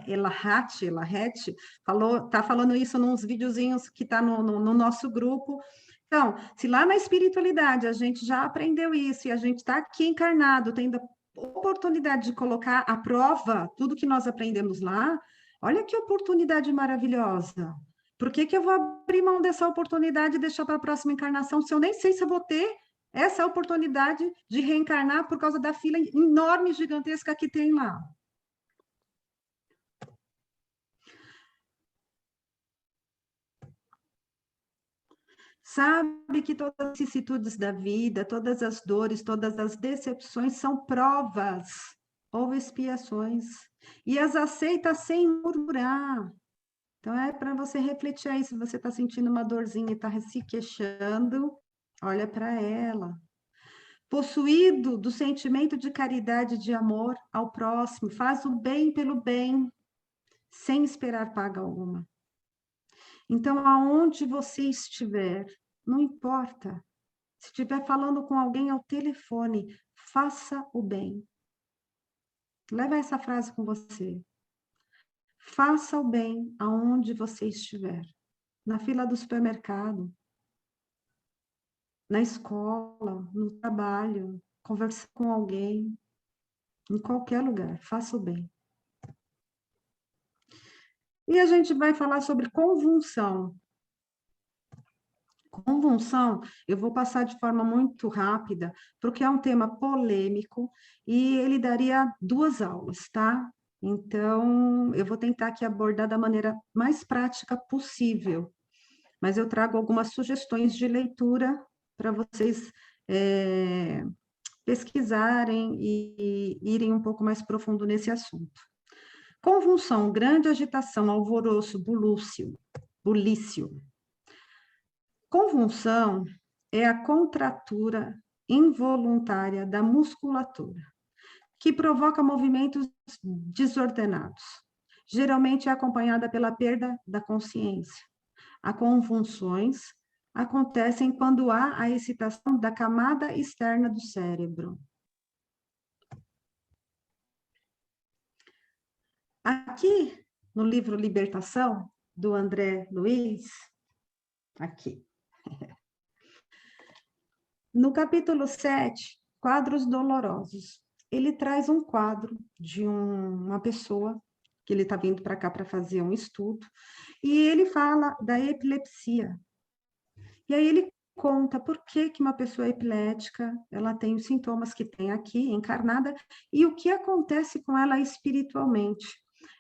Elahat está falando isso nos videozinhos que está no nosso grupo. Então, se lá na espiritualidade a gente já aprendeu isso e a gente está aqui encarnado, tendo a oportunidade de colocar à prova tudo que nós aprendemos lá, olha que oportunidade maravilhosa. Por que eu vou abrir mão dessa oportunidade e deixar para a próxima encarnação se eu nem sei se eu vou ter essa oportunidade de reencarnar por causa da fila enorme, gigantesca que tem lá? Sabe que todas as vicissitudes da vida, todas as dores, todas as decepções são provas ou expiações, e as aceita sem murmurar. Então, é para você refletir aí, se você está sentindo uma dorzinha e está se queixando, olha para ela. Possuído do sentimento de caridade e de amor ao próximo, faz o bem pelo bem, sem esperar paga alguma. Então, aonde você estiver, não importa. Se estiver falando com alguém ao telefone, faça o bem. Leva essa frase com você. Faça o bem aonde você estiver. Na fila do supermercado, na escola, no trabalho, conversar com alguém, em qualquer lugar, faça o bem. E a gente vai falar sobre convulsão. Convulsão, eu vou passar de forma muito rápida, porque é um tema polêmico e ele daria 2 aulas, tá? Então, eu vou tentar aqui abordar da maneira mais prática possível, mas eu trago algumas sugestões de leitura para vocês pesquisarem e irem um pouco mais profundo nesse assunto. Convulsão, grande agitação, alvoroço, bulício. Convulsão é a contratura involuntária da musculatura, que provoca movimentos desordenados. Geralmente é acompanhada pela perda da consciência. As convulsões acontecem quando há a excitação da camada externa do cérebro. Aqui, no livro Libertação, do André Luiz, aqui. No capítulo 7, quadros dolorosos, ele traz um quadro de uma pessoa que ele está vindo para cá para fazer um estudo, e ele fala da epilepsia. E aí ele conta por que uma pessoa epilética, ela tem os sintomas que tem aqui, encarnada, e o que acontece com ela espiritualmente.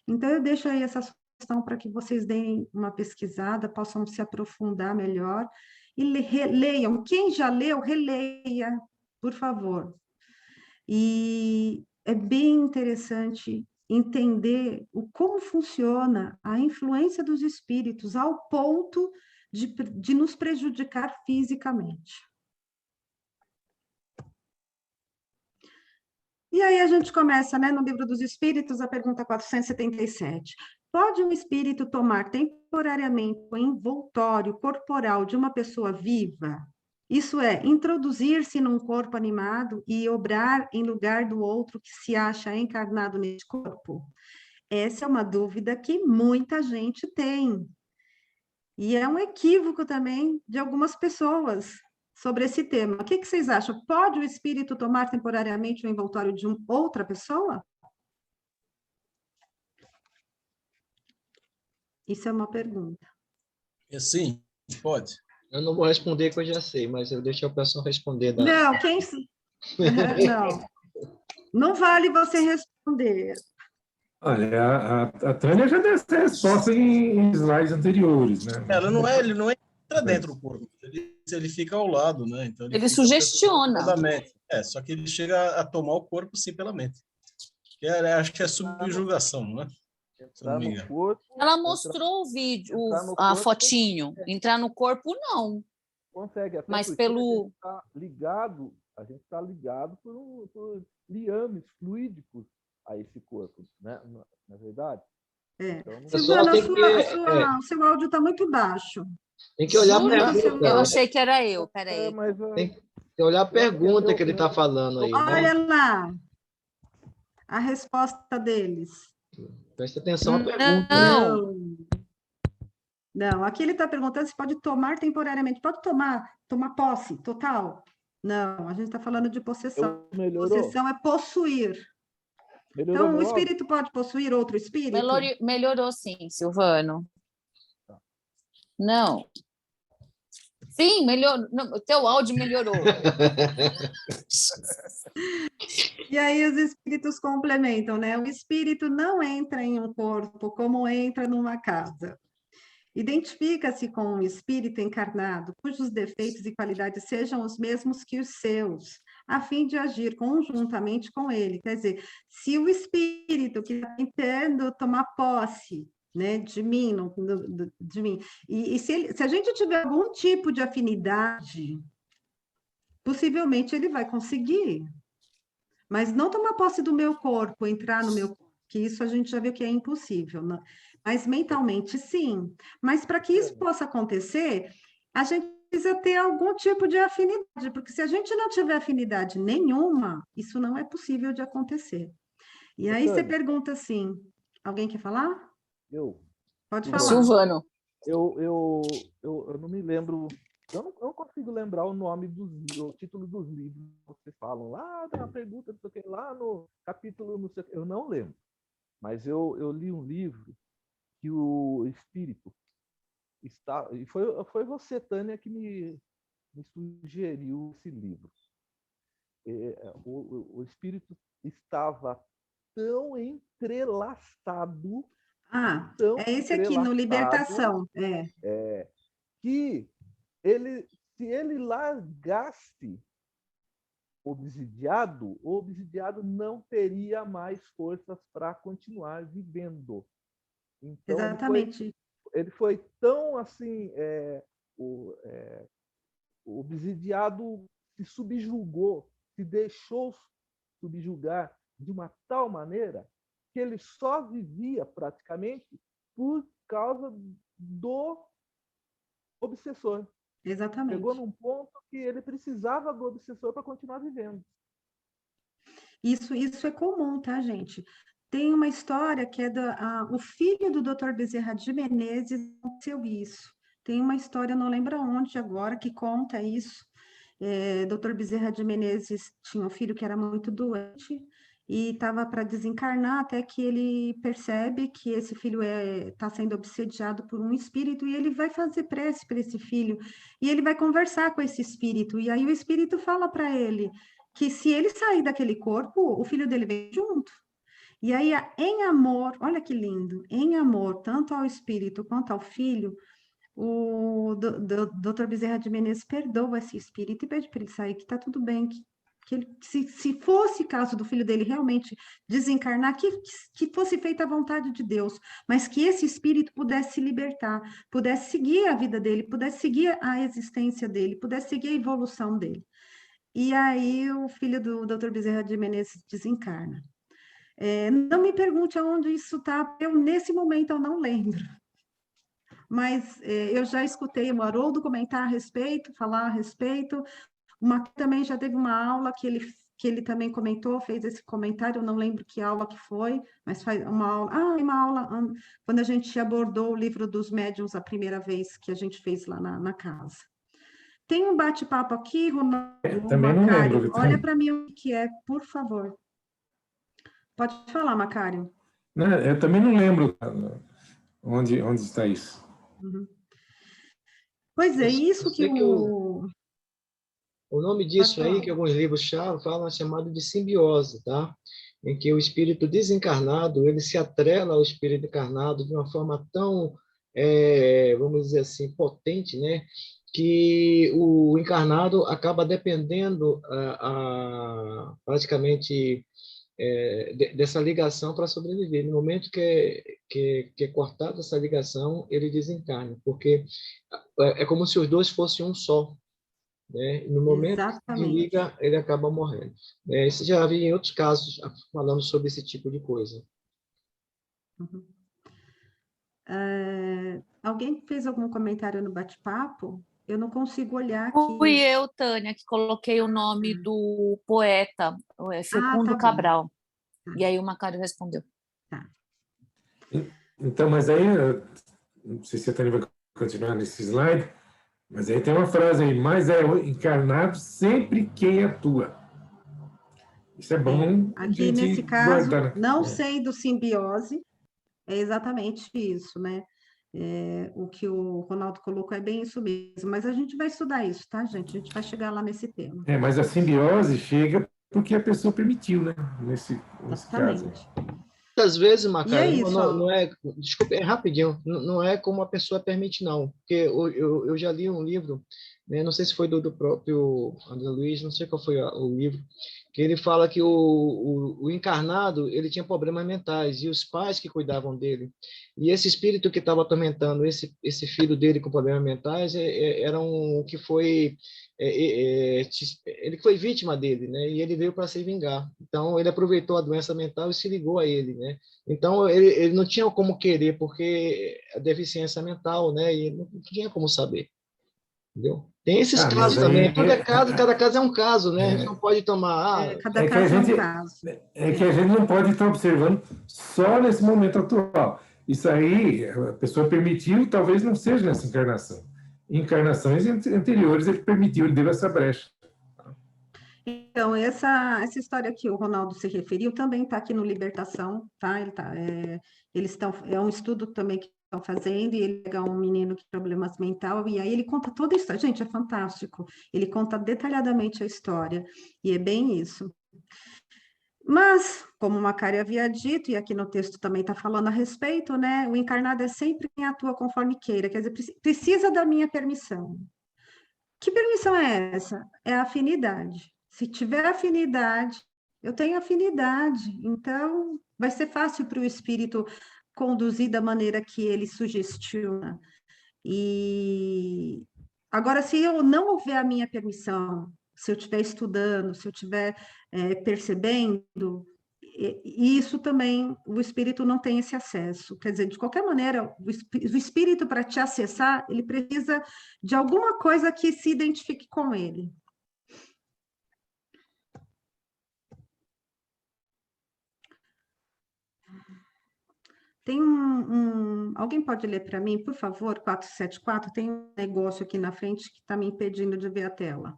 Então, eu deixo aí essa sugestão para que vocês deem uma pesquisada, possam se aprofundar melhor, e leiam. Quem já leu, releia, por favor. E é bem interessante entender como funciona a influência dos espíritos ao ponto de nos prejudicar fisicamente. E aí a gente começa, né, no Livro dos Espíritos, a pergunta 477. Pode um espírito tomar temporariamente o envoltório corporal de uma pessoa viva? Isso é, introduzir-se num corpo animado e obrar em lugar do outro que se acha encarnado nesse corpo? Essa é uma dúvida que muita gente tem. E é um equívoco também de algumas pessoas sobre esse tema. O que vocês acham? Pode o espírito tomar temporariamente o envoltório de outra pessoa? Isso é uma pergunta. Sim, pode. Eu não vou responder que eu já sei, mas eu deixo a pessoa responder. Não, Não. Não vale você responder. Olha, a Tânia já deu essa resposta em slides anteriores, né? Ele não entra dentro do corpo, ele fica ao lado, né? Então Ele fica sugestiona. pela mente. Só que ele chega a tomar o corpo sim pela mente. Acho que é subjugação, não é? Se eu não me Entrar no engano. corpo, Ela mostrou o vídeo, entrar no a corpo, fotinho. Entrar no corpo, não. consegue, até Mas porque pelo- a gente está ligado por liames fluídicos a esse corpo, né? Na verdade. É. Então, não- Silvana, tem que- o seu áudio está muito baixo. Tem que olhar a Juro? pergunta. Eu achei que era eu, peraí. mas Tem que olhar a pergunta que ele está falando aí, Olha né? lá a resposta deles. Presta atenção à pergunta. Não. Não, aqui ele está perguntando se pode tomar temporariamente. Pode tomar posse total? Não, a gente está falando de possessão. melhorou. Possessão é possuir. Melhorou Então, o meu áudio? espírito pode possuir outro espírito? Melhorou sim, Silvano. Não. Sim, melhorou. O teu áudio melhorou. E aí os espíritos complementam, né? O espírito não entra em um corpo como entra numa casa. Identifica-se com um espírito encarnado, cujos defeitos e qualidades sejam os mesmos que os seus, a fim de agir conjuntamente com ele. Quer dizer, se o espírito que está tentando tomar posse, né, de mim, de mim, e se a gente tiver algum tipo de afinidade, possivelmente ele vai conseguir. Mas não tomar posse do meu corpo, entrar no meu corpo, que isso a gente já viu que é impossível, né? Mas mentalmente, sim. Mas para que isso possa acontecer, a gente precisa ter algum tipo de afinidade, porque se a gente não tiver afinidade nenhuma, isso não é possível de acontecer. E aí você pergunta assim, alguém quer falar? Pode falar. Silvano. Eu não me lembro, eu não consigo lembrar o nome o título dos livros que vocês falam lá na pergunta, não sei o que, lá no capítulo, não sei o que, eu não lembro. Mas eu li um livro que o espírito está, e foi você, Tânia, que me sugeriu esse livro. O espírito estava tão entrelaçado. É esse aqui, no Libertação. Que se ele largasse o obsidiado não teria mais forças para continuar vivendo. Então, exatamente. Ele foi tão assim, o obsidiado se subjugou, se deixou subjugar de uma tal maneira que ele só vivia praticamente por causa do obsessor. Exatamente. Chegou num ponto que ele precisava do obsessor para continuar vivendo. Isso é comum, tá, gente? Tem uma história que é o filho do Dr. Bezerra de Menezes aconteceu isso. Tem uma história, não lembro onde agora, que conta isso. Dr. Bezerra de Menezes tinha um filho que era muito doente e estava para desencarnar, até que ele percebe que esse filho está sendo obsediado por um espírito e ele vai fazer prece para esse filho e ele vai conversar com esse espírito. E aí o espírito fala para ele que se ele sair daquele corpo, o filho dele vem junto. E aí, em amor, olha que lindo, em amor, tanto ao espírito quanto ao filho, o Dr. Bezerra de Menezes perdoa esse espírito e pede para ele sair, que está tudo bem, que ele, se fosse caso do filho dele realmente desencarnar, que fosse feita a vontade de Deus, mas que esse espírito pudesse se libertar, pudesse seguir a vida dele, pudesse seguir a existência dele, pudesse seguir a evolução dele. e aí o filho do Dr. Bezerra de Menezes desencarna. Não me pergunte aonde isso está, nesse momento eu não lembro. Mas eu já escutei o Haroldo comentar a respeito, falar a respeito. Também já teve uma aula que ele também comentou, fez esse comentário, eu não lembro que aula que foi, mas faz uma aula quando a gente abordou o livro dos médiuns a primeira vez que a gente fez lá na casa. Tem um bate-papo aqui, Ronaldo, também não Macário, lembro. olha para mim o que é, por favor. Pode falar, Macário. Não, eu também não lembro onde está isso. Uhum. Pois é, isso que o nome disso aí, que alguns livros falam, é chamado de simbiose, tá? Em que o espírito desencarnado, ele se atrela ao espírito encarnado de uma forma tão, vamos dizer assim, potente, né? Que o encarnado acaba dependendo praticamente dessa ligação para sobreviver. No momento que é cortada essa ligação, ele desencarna, porque é como se os dois fossem um só, né? No momento que liga, ele acaba morrendo. Isso já havia em outros casos falando sobre esse tipo de coisa. Uhum. Alguém fez algum comentário no bate-papo? Eu não consigo olhar aqui. Fui eu, Tânia, que coloquei o nome do poeta, Facundo Cabral. E aí o Macário respondeu. Tá. Então, mas aí, não sei se a Tânia vai continuar nesse slide, mas aí tem uma frase aí, mas é encarnado sempre quem atua. Isso é bom. Aqui, nesse caso, não sendo simbiose, é exatamente isso, né? O que o Ronaldo colocou é bem isso mesmo, mas a gente vai estudar isso, tá, gente? A gente vai chegar lá nesse tema. Mas a simbiose chega porque a pessoa permitiu, né? Nesse caso. Muitas vezes, Macário, desculpa, rapidinho, não é como a pessoa permite, não. Porque eu já li um livro, né, não sei se foi do próprio André Luiz, não sei qual foi o livro, que ele fala que o encarnado ele tinha problemas mentais e os pais que cuidavam dele. E esse espírito que estava atormentando esse filho dele com problemas mentais era um que foi... ele foi vítima dele, né? E ele veio para se vingar. Então, ele aproveitou a doença mental e se ligou a ele, né? Então, ele não tinha como querer, porque a deficiência mental, né? E não tinha como saber. Entendeu? Tem esses casos também. Tudo é caso, cada caso é um caso, né? A gente não pode tomar... cada caso é um caso. É que a gente não pode estar observando só nesse momento atual. Isso aí, a pessoa permitiu, talvez não seja nessa encarnação. Em encarnações anteriores, ele permitiu, ele deu essa brecha. Então, essa história que o Ronaldo se referiu também está aqui no Libertação, tá? É um estudo também que estão fazendo, e ele pega um menino que tem problemas mentais, e aí ele conta toda a história. Gente, é fantástico. Ele conta detalhadamente a história, e é bem isso. Mas, como o Macário havia dito, e aqui no texto também está falando a respeito, né? O encarnado é sempre quem atua conforme queira, quer dizer, precisa da minha permissão. Que permissão é essa? É a afinidade. Se tiver afinidade, eu tenho afinidade, então vai ser fácil para o espírito conduzir da maneira que ele sugestiona. E agora, se eu não houver a minha permissão, se eu estiver estudando, se eu estiver percebendo, e isso também, o espírito não tem esse acesso. Quer dizer, de qualquer maneira, o espírito, para te acessar, ele precisa de alguma coisa que se identifique com ele. Tem alguém pode ler para mim, por favor, 474? Tem um negócio aqui na frente que está me impedindo de ver a tela.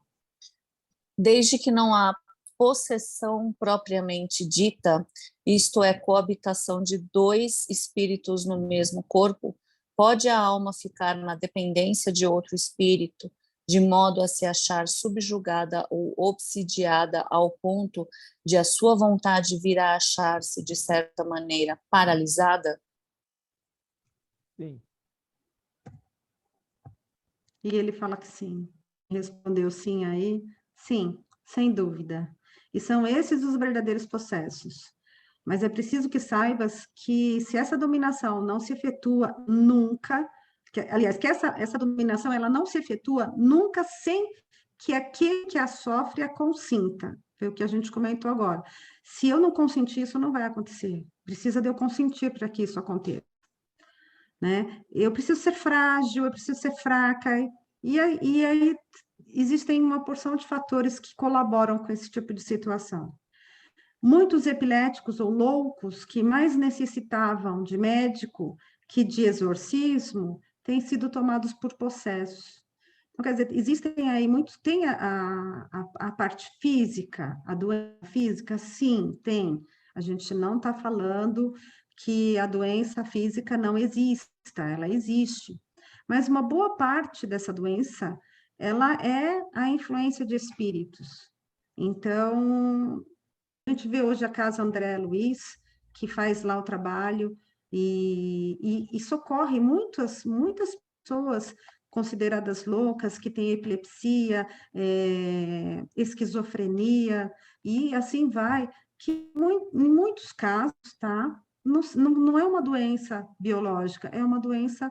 Desde que não há possessão propriamente dita, isto é, coabitação de dois espíritos no mesmo corpo, pode a alma ficar na dependência de outro espírito, de modo a se achar subjugada ou obsidiada ao ponto de a sua vontade vir a achar-se, de certa maneira, paralisada? Sim. E ele fala que sim. Respondeu sim aí? Sim, sem dúvida. E são esses os verdadeiros possessos. Mas é preciso que saibas que se essa dominação não se efetua nunca, aliás, que essa dominação ela não se efetua nunca sem que aquele que a sofre a consinta. Foi o que a gente comentou agora. Se eu não consentir, isso não vai acontecer. Precisa de eu consentir para que isso aconteça, né? Eu preciso ser frágil, eu preciso ser fraca, e aí existem uma porção de fatores que colaboram com esse tipo de situação. Muitos epiléticos ou loucos que mais necessitavam de médico que de exorcismo têm sido tomados por possessos. Então, quer dizer, existem aí muitos, tem a parte física, a doença física, sim, tem. A gente não está falando que a doença física não exista, ela existe. Mas uma boa parte dessa doença, ela é a influência de espíritos. Então, a gente vê hoje a Casa André Luiz, que faz lá o trabalho e socorre muitas pessoas consideradas loucas, que têm epilepsia, esquizofrenia, e assim vai, que em muitos casos, tá? Não é uma doença biológica, é uma doença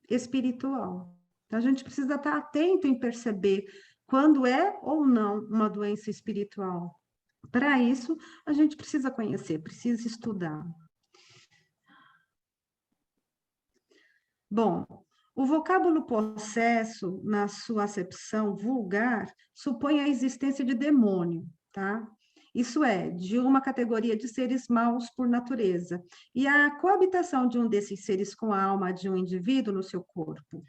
espiritual. Então, a gente precisa estar atento em perceber quando é ou não uma doença espiritual. Para isso, a gente precisa conhecer, precisa estudar. Bom, o vocábulo possesso, na sua acepção vulgar, supõe a existência de demônio, tá? Isso é, de uma categoria de seres maus por natureza, e a coabitação de um desses seres com a alma de um indivíduo no seu corpo.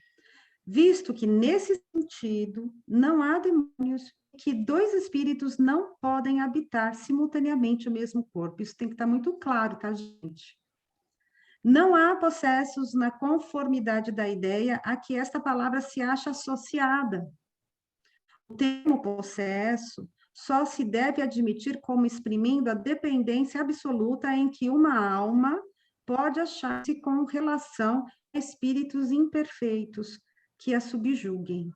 Visto que, nesse sentido, não há demônios, que dois espíritos não podem habitar simultaneamente o mesmo corpo. Isso tem que estar muito claro, tá, gente? Não há possessos na conformidade da ideia a que esta palavra se acha associada. O termo possesso só se deve admitir como exprimindo a dependência absoluta em que uma alma pode achar-se com relação a espíritos imperfeitos que a subjuguem.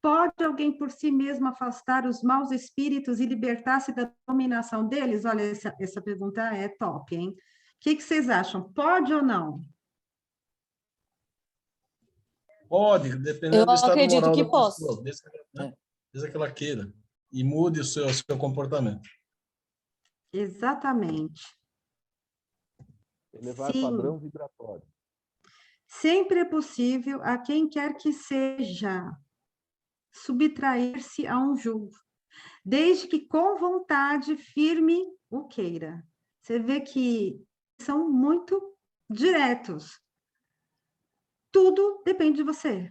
Pode alguém por si mesmo afastar os maus espíritos e libertar-se da dominação deles? Olha, essa pergunta é top, hein? O que vocês acham? Pode ou não? Pode, dependendo Eu do estado acredito moral que da posso. pessoa, desde que ela queira, e mude o seu comportamento. Exatamente. Elevar Sim, padrão vibratório. sempre é possível a quem quer que seja subtrair-se a um julgo, desde que com vontade firme o queira. Você vê que são muito diretos. Tudo depende de você.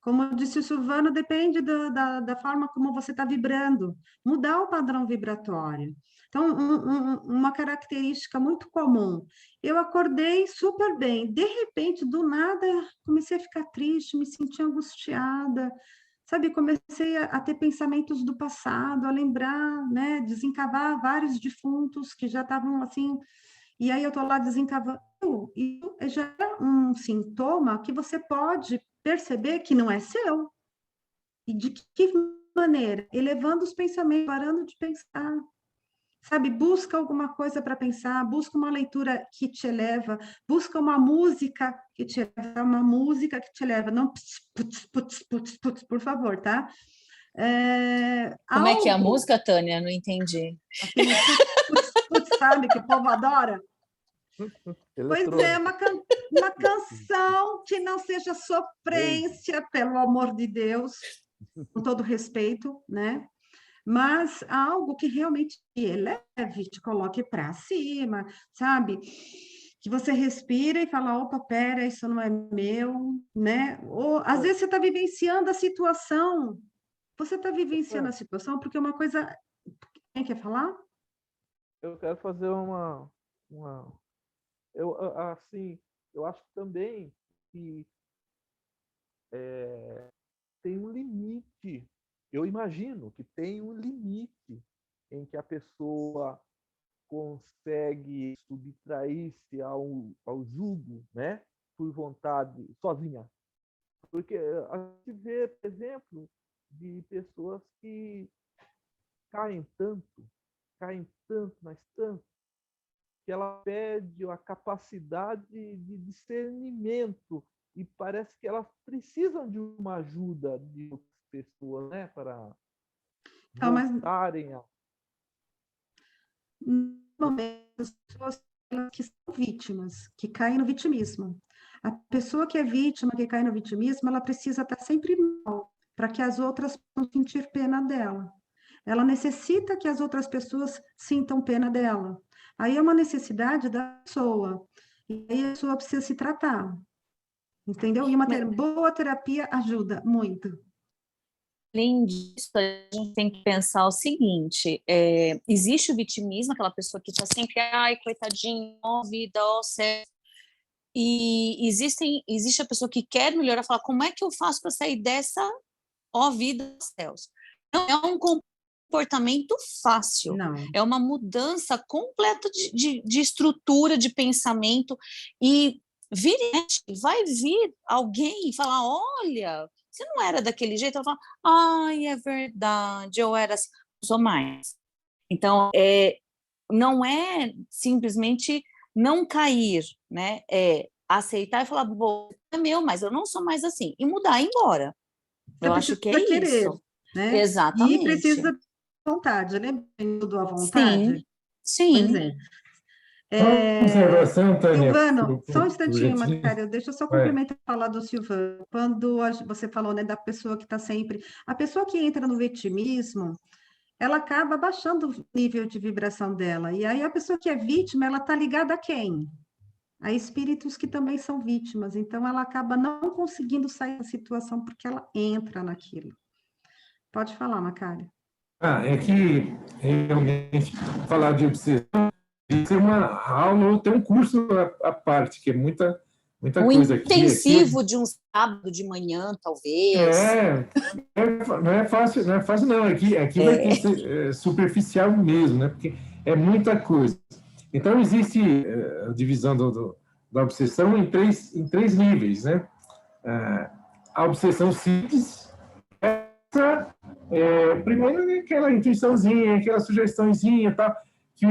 Como disse o Silvano, depende da forma como você está vibrando. Mudar o padrão vibratório. Então, uma característica muito comum. Eu acordei super bem. De repente, do nada, comecei a ficar triste, me senti angustiada. Sabe, comecei a ter pensamentos do passado, a lembrar, né, desencavar vários defuntos que já estavam assim. E aí eu estou lá desencavando. Isso já é um sintoma que você pode perceber que não é seu. E de que maneira? Elevando os pensamentos, parando de pensar. Sabe, busca alguma coisa para pensar, busca uma leitura que te eleva, busca uma música que te eleva, uma música que te eleva. Não, putz, putz, putz, putz, por favor, tá? Como é que é a Algo, música, Tânia? Não entendi. aquele putz, putz, putz, sabe, que o povo adora. Pois é, Eletrônico. uma canção que não seja sofrência, pelo amor de Deus, com todo respeito, né? Mas algo que realmente eleve, te coloque para cima, sabe? Que você respira e fala, opa, pera, isso não é meu, né? Ou às vezes você está vivenciando a situação. Você está vivenciando a situação porque uma coisa. Quem quer falar? Eu quero fazer uma assim, eu acho também que tem um limite. Eu imagino que tem um limite em que a pessoa consegue subtrair-se ao jugo, né? Por vontade, sozinha. Porque a gente vê, por exemplo, de pessoas que caem tanto, mas tanto, que que ela perde a capacidade de discernimento e parece que elas precisam de uma ajuda de outras pessoas, né, para Então, mas voltarem a... no momento, as pessoas que são vítimas, que caem no vitimismo. A pessoa que é vítima, que cai no vitimismo, ela precisa estar sempre mal, para que as outras possam sentir pena dela. Ela necessita que as outras pessoas sintam pena dela. Aí é uma necessidade da pessoa. E aí a pessoa precisa se tratar. Entendeu? E uma boa terapia ajuda muito. Além disso, a gente tem que pensar o seguinte, existe o vitimismo, aquela pessoa que está sempre, ai, coitadinho, ó vida, ó céu. E existe a pessoa que quer melhorar, fala, como é que eu faço para sair dessa, ó vida, ó céus? Não é um comportamento fácil, Não. é uma mudança completa de estrutura, de pensamento, e vai vir alguém e falar, olha, você não era daquele jeito, ela fala, ai, é verdade, eu era assim, não sou mais. Então, não é simplesmente não cair, né? É aceitar e falar, bom, é meu, mas eu não sou mais assim, e mudar, ir embora. Eu acho que é querer, isso. né? Exatamente. E precisa de vontade, né? Tudo à vontade. Sim. Pois é. Observação, Tânia. Silvano, só um instantinho, Macário, deixa eu só Vai. complementar a fala do Silvano. Quando você falou, né, da pessoa que está sempre... A pessoa que entra no vitimismo, ela acaba baixando o nível de vibração dela. E aí a pessoa que é vítima, ela está ligada a quem? A espíritos que também são vítimas. Então, ela acaba não conseguindo sair da situação porque ela entra naquilo. Pode falar, Macário. É que realmente falar de obsessão tem que ser uma aula ou ter um curso à parte, que é muita coisa aqui. Intensivo de um sábado de manhã, talvez. Não é fácil, não. Aqui vai ter que ser superficial mesmo, né? Porque é muita coisa. Então, existe a divisão da obsessão em três níveis, né? A obsessão simples, primeiro é aquela intuiçãozinha, aquela sugestãozinha, tal, que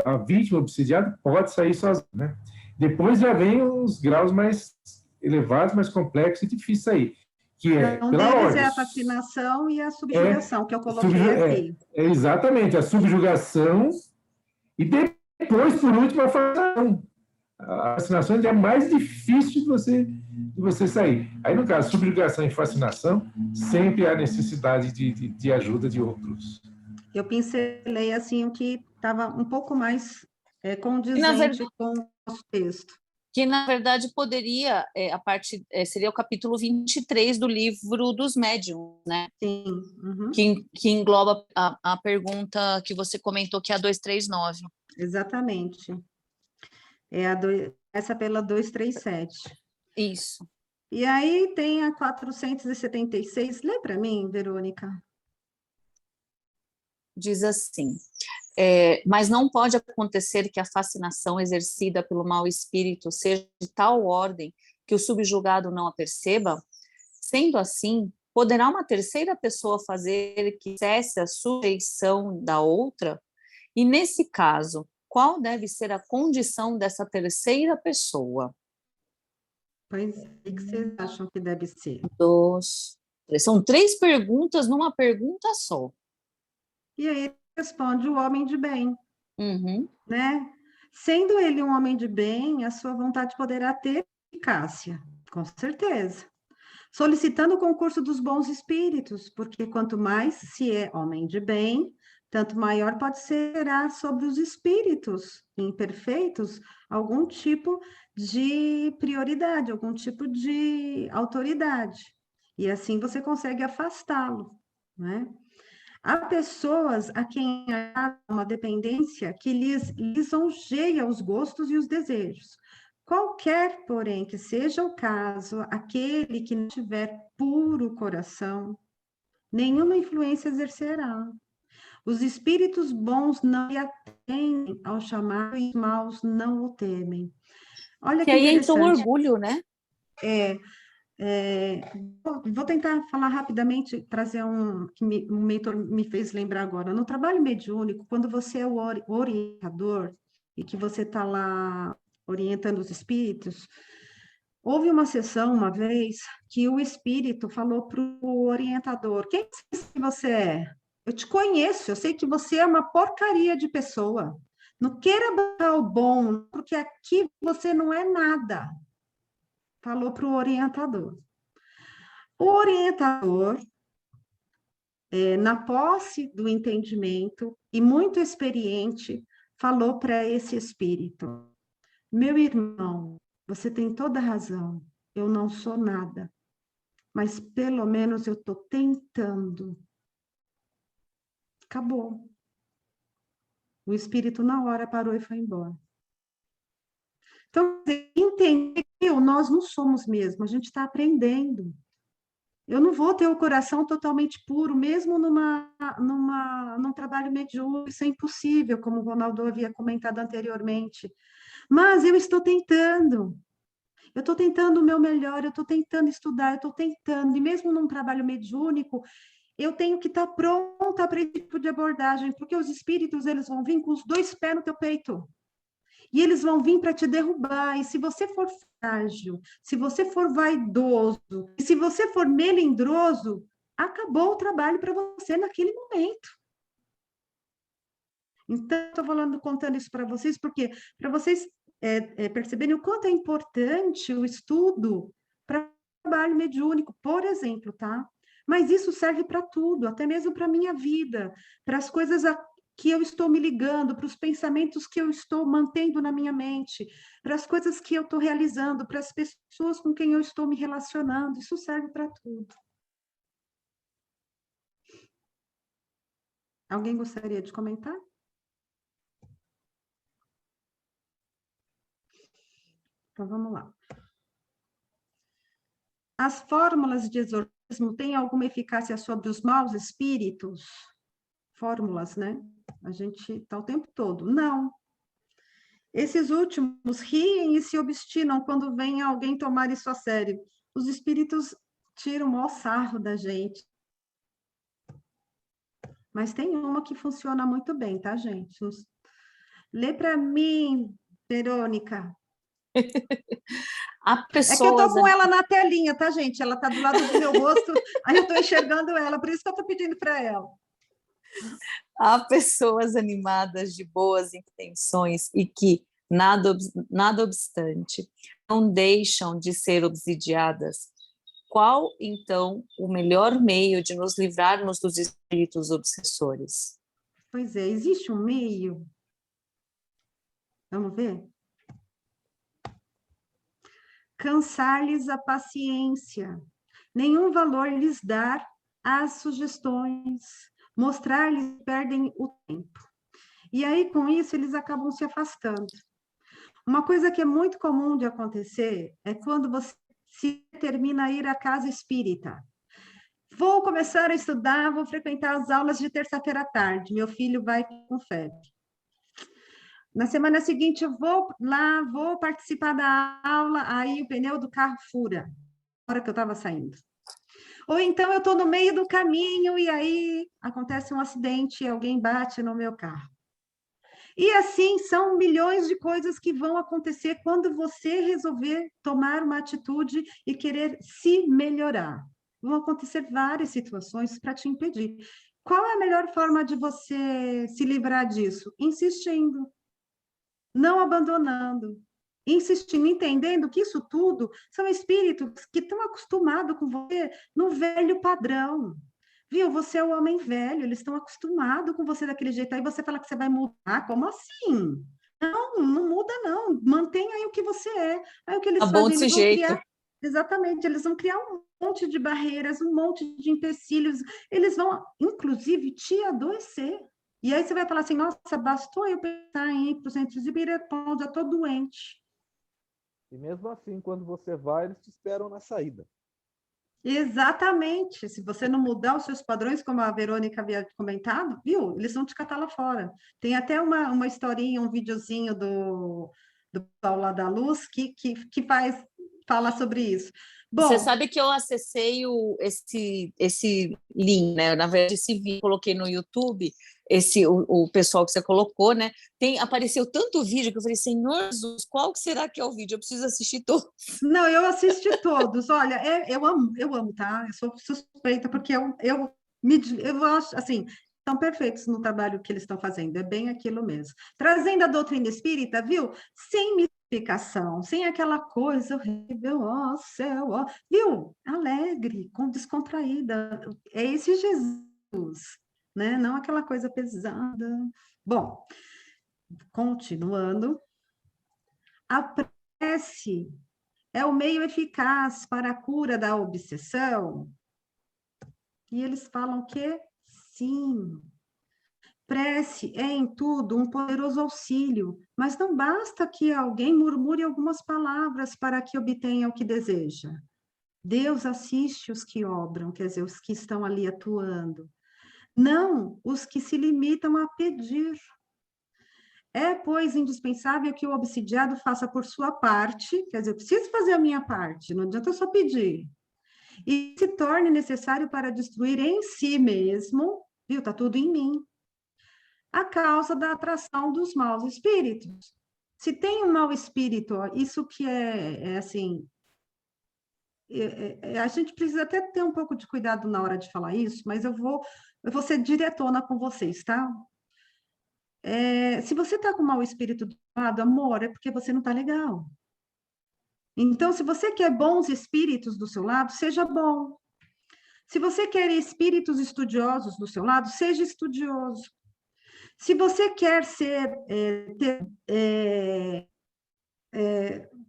a vítima obsidiada pode sair sozinha, né? Depois já vem os graus mais elevados, mais complexos e difíceis sair, que é Um pela deles ordem. é a fascinação e a subjugação, que eu coloquei aqui. Exatamente, a subjugação e depois, por último, a fascinação. A fascinação é mais difícil de você sair. Aí, no caso, subjugação e fascinação, sempre há necessidade de ajuda de outros. Eu pincelei, assim, o que estava um pouco mais condizente com o nosso texto. Que, na verdade, poderia, seria o capítulo 23 do livro dos médiuns, né? Sim. Uhum. Que engloba a pergunta que você comentou, que é a 239. Exatamente. Essa pela 237. Isso. E aí tem a 476. Lê para mim, Verônica. Diz assim, mas não pode acontecer que a fascinação exercida pelo mau espírito seja de tal ordem que o subjugado não a perceba? Sendo assim, poderá uma terceira pessoa fazer que cesse a sujeição da outra? E, nesse caso, qual deve ser a condição dessa terceira pessoa? Pois é, o que vocês acham que deve ser? São 3 perguntas numa pergunta só. E aí responde o homem de bem, Uhum. né? Sendo ele um homem de bem, a sua vontade poderá ter eficácia, com certeza. Solicitando o concurso dos bons espíritos, porque quanto mais se é homem de bem, tanto maior pode ser sobre os espíritos imperfeitos algum tipo de prioridade, algum tipo de autoridade. E assim você consegue afastá-lo, né? Há pessoas a quem há uma dependência que lhes lisonjeia os gostos e os desejos. Qualquer, porém, que seja o caso, aquele que não tiver puro coração, nenhuma influência exercerá. Os espíritos bons não lhe atendem ao chamado e os maus não o temem. Olha que aí entra o interessante. orgulho, né? Vou tentar falar rapidamente, trazer que um mentor me fez lembrar agora. No trabalho mediúnico, quando você é o orientador, e que você está lá orientando os espíritos, houve uma sessão uma vez que o espírito falou para o orientador: quem você é? Eu te conheço, eu sei que você é uma porcaria de pessoa. Não queira botar o bom, porque aqui você não é nada. Falou para o orientador. O orientador, na posse do entendimento e muito experiente, falou para esse espírito: meu irmão, você tem toda a razão, eu não sou nada, mas pelo menos eu estou tentando. Acabou. O espírito, na hora, parou e foi embora. Então, entender que nós não somos mesmo, a gente está aprendendo. Eu não vou ter o coração totalmente puro, mesmo num trabalho mediúnico, isso é impossível, como o Ronaldo havia comentado anteriormente. Mas eu estou tentando. Eu estou tentando o meu melhor, eu estou tentando estudar, eu estou tentando. E mesmo num trabalho mediúnico, eu tenho que estar pronta para esse tipo de abordagem, porque os espíritos, eles vão vir com os 2 pés no teu peito. E eles vão vir para te derrubar. E se você for frágil, se você for vaidoso, e se você for melindroso, acabou o trabalho para você naquele momento. Então, estou contando isso para vocês, porque para vocês perceberem o quanto é importante o estudo para o trabalho mediúnico, por exemplo, tá? Mas isso serve para tudo, até mesmo para a minha vida, para as coisas que eu estou me ligando, para os pensamentos que eu estou mantendo na minha mente, para as coisas que eu estou realizando, para as pessoas com quem eu estou me relacionando, isso serve para tudo. Alguém gostaria de comentar? Então, vamos lá. As fórmulas de exorcismo têm alguma eficácia sobre os maus espíritos? Fórmulas, né? A gente está o tempo todo. Não. Esses últimos riem e se obstinam quando vem alguém tomar isso a sério. Os espíritos tiram o maior sarro da gente. Mas tem uma que funciona muito bem, tá, gente? Lê para mim, Verônica. Há É que eu tô pessoas, com ela na telinha, tá, gente? Ela tá do lado do meu rosto, aí eu tô enxergando ela, por isso que eu tô pedindo para ela. há pessoas animadas de boas intenções e que, nada obstante, não deixam de ser obsidiadas. Qual, então, o melhor meio de nos livrarmos dos espíritos obsessores? Pois é, existe um meio. Vamos ver? Cansar-lhes a paciência. Nenhum valor lhes dar às sugestões. Mostrar-lhes que perdem o tempo. E aí, com isso, eles acabam se afastando. Uma coisa que é muito comum de acontecer é quando você se determina a ir à casa espírita. Vou começar a estudar, vou frequentar as aulas de terça-feira à tarde. Meu filho vai com febre. Na semana seguinte, eu vou lá, vou participar da aula, aí o pneu do carro fura, na hora que eu estava saindo. Ou então eu estou no meio do caminho e aí acontece um acidente e alguém bate no meu carro. E assim, são milhões de coisas que vão acontecer quando você resolver tomar uma atitude e querer se melhorar. Vão acontecer várias situações para te impedir. Qual é a melhor forma de você se livrar disso? Insistindo, não abandonando, insistindo, entendendo que isso tudo são espíritos que estão acostumados com você no velho padrão. Viu? Você é o homem velho, eles estão acostumados com você daquele jeito. Aí você fala que você vai mudar, como assim? Não, não muda não, mantenha aí o que você é. Aí o que eles Tá bom fazem? desse Eles vão jeito. criar, exatamente, eles vão criar um monte de barreiras, um monte de empecilhos, eles vão, inclusive, te adoecer. E aí você vai falar assim, nossa, bastou eu pensar em ir para o centro de Ibirapó, já estou doente. E mesmo assim, quando você vai, eles te esperam na saída. Exatamente. Se você não mudar os seus padrões, como a Verônica havia comentado, viu? Eles vão te catar lá fora. Tem até uma historinha, um videozinho do Paulo lá da Luz que fala sobre isso. Você Bom, sabe que eu acessei esse link, né? Na verdade, esse vídeo coloquei no YouTube, o pessoal que você colocou, né? Apareceu tanto vídeo que eu falei, Senhor Jesus, qual que será que é o vídeo? Eu preciso assistir todos. Não, eu assisti todos. Olha, eu amo, tá? Eu sou suspeita, porque eu acho, assim, estão perfeitos no trabalho que eles estão fazendo, é bem aquilo mesmo. Trazendo a doutrina espírita, viu? Sem mistificação, sem aquela coisa horrível, ó céu, ó, viu? Alegre, descontraída. É esse Jesus, né? Não aquela coisa pesada. Bom, continuando. A prece é o meio eficaz para a cura da obsessão? E eles falam que sim. Prece é, em tudo, um poderoso auxílio, mas não basta que alguém murmure algumas palavras para que obtenha o que deseja. Deus assiste os que obram, quer dizer, os que estão ali atuando. Não os que se limitam a pedir. É, pois, indispensável que o obsidiado faça por sua parte, quer dizer, eu preciso fazer a minha parte, não adianta só pedir. E se torne necessário para destruir em si mesmo, viu, tá tudo em mim, a causa da atração dos maus espíritos. Se tem um mau espírito, ó, isso que assim, a gente precisa até ter um pouco de cuidado na hora de falar isso, mas eu vou ser diretona com vocês, tá? Se você está com o mau espírito do lado, amor, é porque você não está legal. Então, se você quer bons espíritos do seu lado, seja bom. Se você quer espíritos estudiosos do seu lado, seja estudioso. Se você quer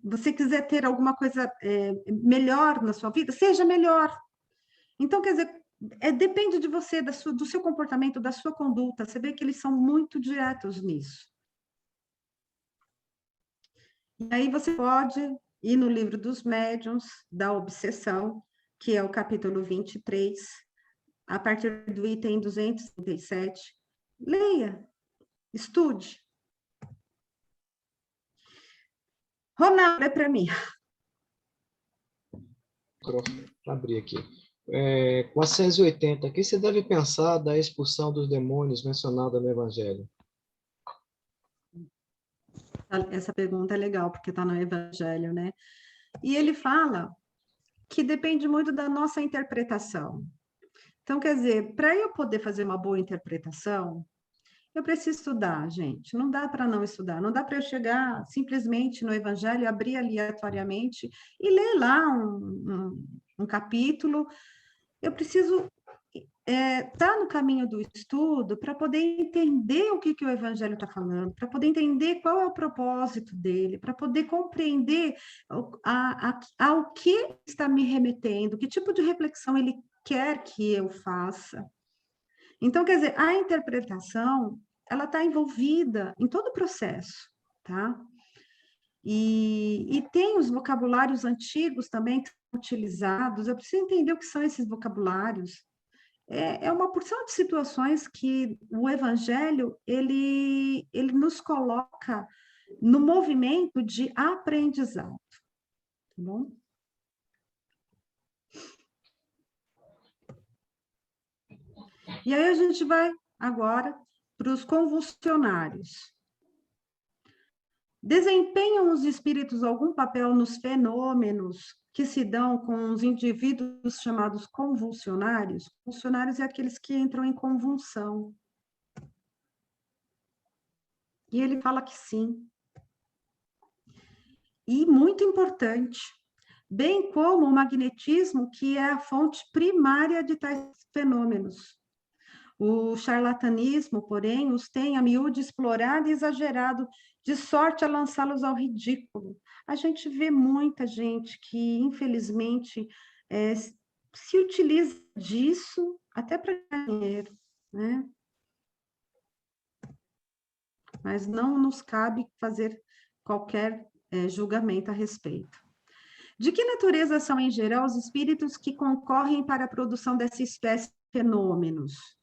você quiser ter alguma coisa melhor na sua vida, seja melhor. Então, quer dizer, depende de você, do seu comportamento, da sua conduta. Você vê que eles são muito diretos nisso. E aí você pode ir no livro dos médiuns, da obsessão, que é o capítulo 23, a partir do item 237. Leia, estude. Ronaldo, é para mim. Vou abrir aqui. Com a 680, o que você deve pensar da expulsão dos demônios mencionada no Evangelho? Essa pergunta é legal, porque está no Evangelho, né? E ele fala que depende muito da nossa interpretação. Então, quer dizer, para eu poder fazer uma boa interpretação, eu preciso estudar, gente. Não dá para não estudar. Não dá para eu chegar simplesmente no Evangelho, abrir aleatoriamente e ler lá um capítulo. Eu preciso estar no caminho do estudo para poder entender o que o Evangelho está falando, para poder entender qual é o propósito dele, para poder compreender ao que está me remetendo, que tipo de reflexão ele quer que eu faça. Então, quer dizer, a interpretação, ela está envolvida em todo o processo, tá? E tem os vocabulários antigos também que são utilizados, eu preciso entender o que são esses vocabulários. É uma porção de situações que o Evangelho, ele nos coloca no movimento de aprendizado, tá bom? E aí a gente vai agora para os convulsionários. Desempenham os espíritos algum papel nos fenômenos que se dão com os indivíduos chamados convulsionários? Convulsionários é aqueles que entram em convulsão. E ele fala que sim. E muito importante, bem como o magnetismo, que é a fonte primária de tais fenômenos. O charlatanismo, porém, os tem a miúde explorado e exagerado, de sorte a lançá-los ao ridículo. A gente vê muita gente que, infelizmente, se utiliza disso até para ganhar dinheiro, né? Mas não nos cabe fazer qualquer julgamento a respeito. De que natureza são, em geral, os espíritos que concorrem para a produção dessa espécie de fenômenos?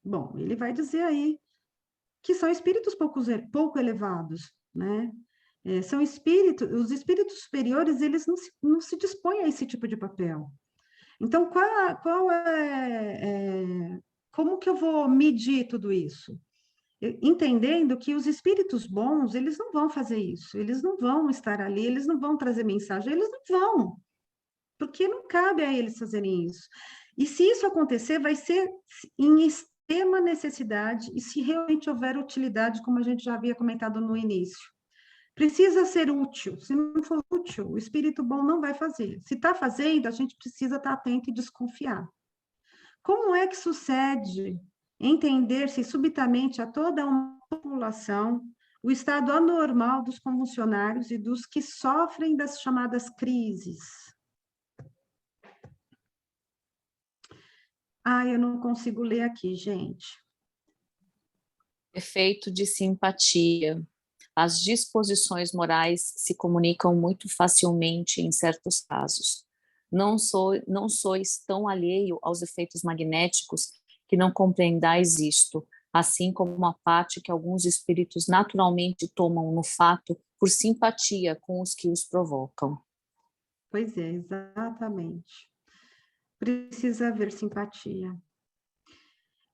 Bom, ele vai dizer aí que são espíritos pouco elevados, né? São espíritos, os espíritos superiores, eles não se dispõem a esse tipo de papel. Então, como que eu vou medir tudo isso? Entendendo que os espíritos bons, eles não vão fazer isso, eles não vão estar ali, eles não vão trazer mensagem, eles não vão, porque não cabe a eles fazerem isso. E se isso acontecer, vai ser em extrema necessidade e se realmente houver utilidade, como a gente já havia comentado no início. Precisa ser útil. Se não for útil, o espírito bom não vai fazer. Se está fazendo, a gente precisa estar atento e desconfiar. Como é que sucede entender-se subitamente a toda uma população o estado anormal dos convulsionários e dos que sofrem das chamadas crises? Eu não consigo ler aqui, gente. Efeito de simpatia. As disposições morais se comunicam muito facilmente em certos casos. Não sois tão alheio aos efeitos magnéticos que não compreendais isto, assim como uma parte que alguns espíritos naturalmente tomam no fato por simpatia com os que os provocam. Pois é, exatamente. Precisa haver simpatia.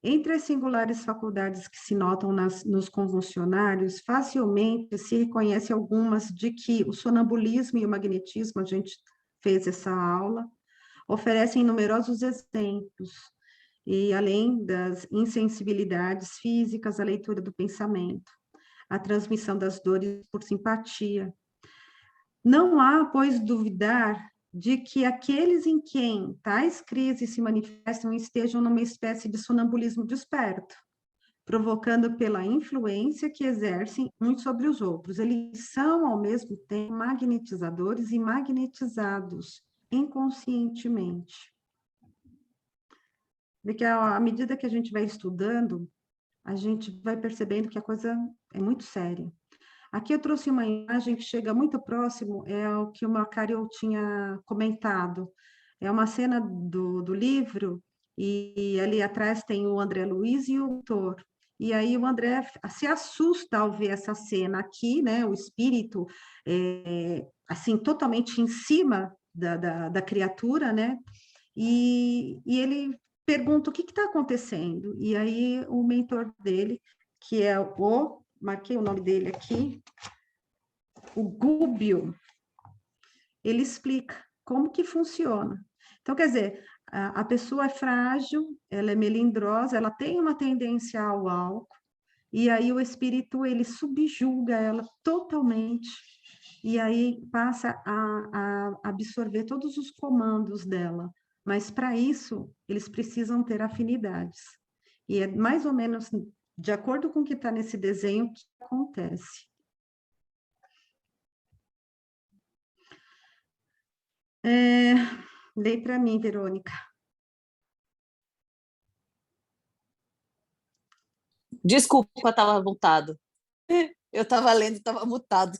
Entre as singulares faculdades que se notam nos convulsionários, facilmente se reconhece algumas de que o sonambulismo e o magnetismo, a gente fez essa aula, oferecem numerosos exemplos, e além das insensibilidades físicas, a leitura do pensamento, a transmissão das dores por simpatia. Não há, pois, duvidar de que aqueles em quem tais crises se manifestam estejam numa espécie de sonambulismo desperto, provocando pela influência que exercem uns sobre os outros. Eles são, ao mesmo tempo, magnetizadores e magnetizados inconscientemente. Porque à medida que a gente vai estudando, a gente vai percebendo que a coisa é muito séria. Aqui eu trouxe uma imagem que chega muito próximo, é o que o Macario tinha comentado. É uma cena do livro, e ali atrás tem o André Luiz e o autor. E aí o André se assusta ao ver essa cena aqui, né? O espírito, assim, totalmente em cima da criatura, né? E ele pergunta o que está acontecendo. E aí o mentor dele, que é marquei o nome dele aqui, o Gúbio, ele explica como que funciona. Então, quer dizer, a pessoa é frágil, ela é melindrosa, ela tem uma tendência ao álcool, e aí o espírito, ele subjuga ela totalmente, e aí passa a absorver todos os comandos dela. Mas, para isso, eles precisam ter afinidades. E é mais ou menos de acordo com o que está nesse desenho, o que acontece. Lê para mim, Verônica. Desculpa, estava mutado. Eu estava lendo e estava mutado.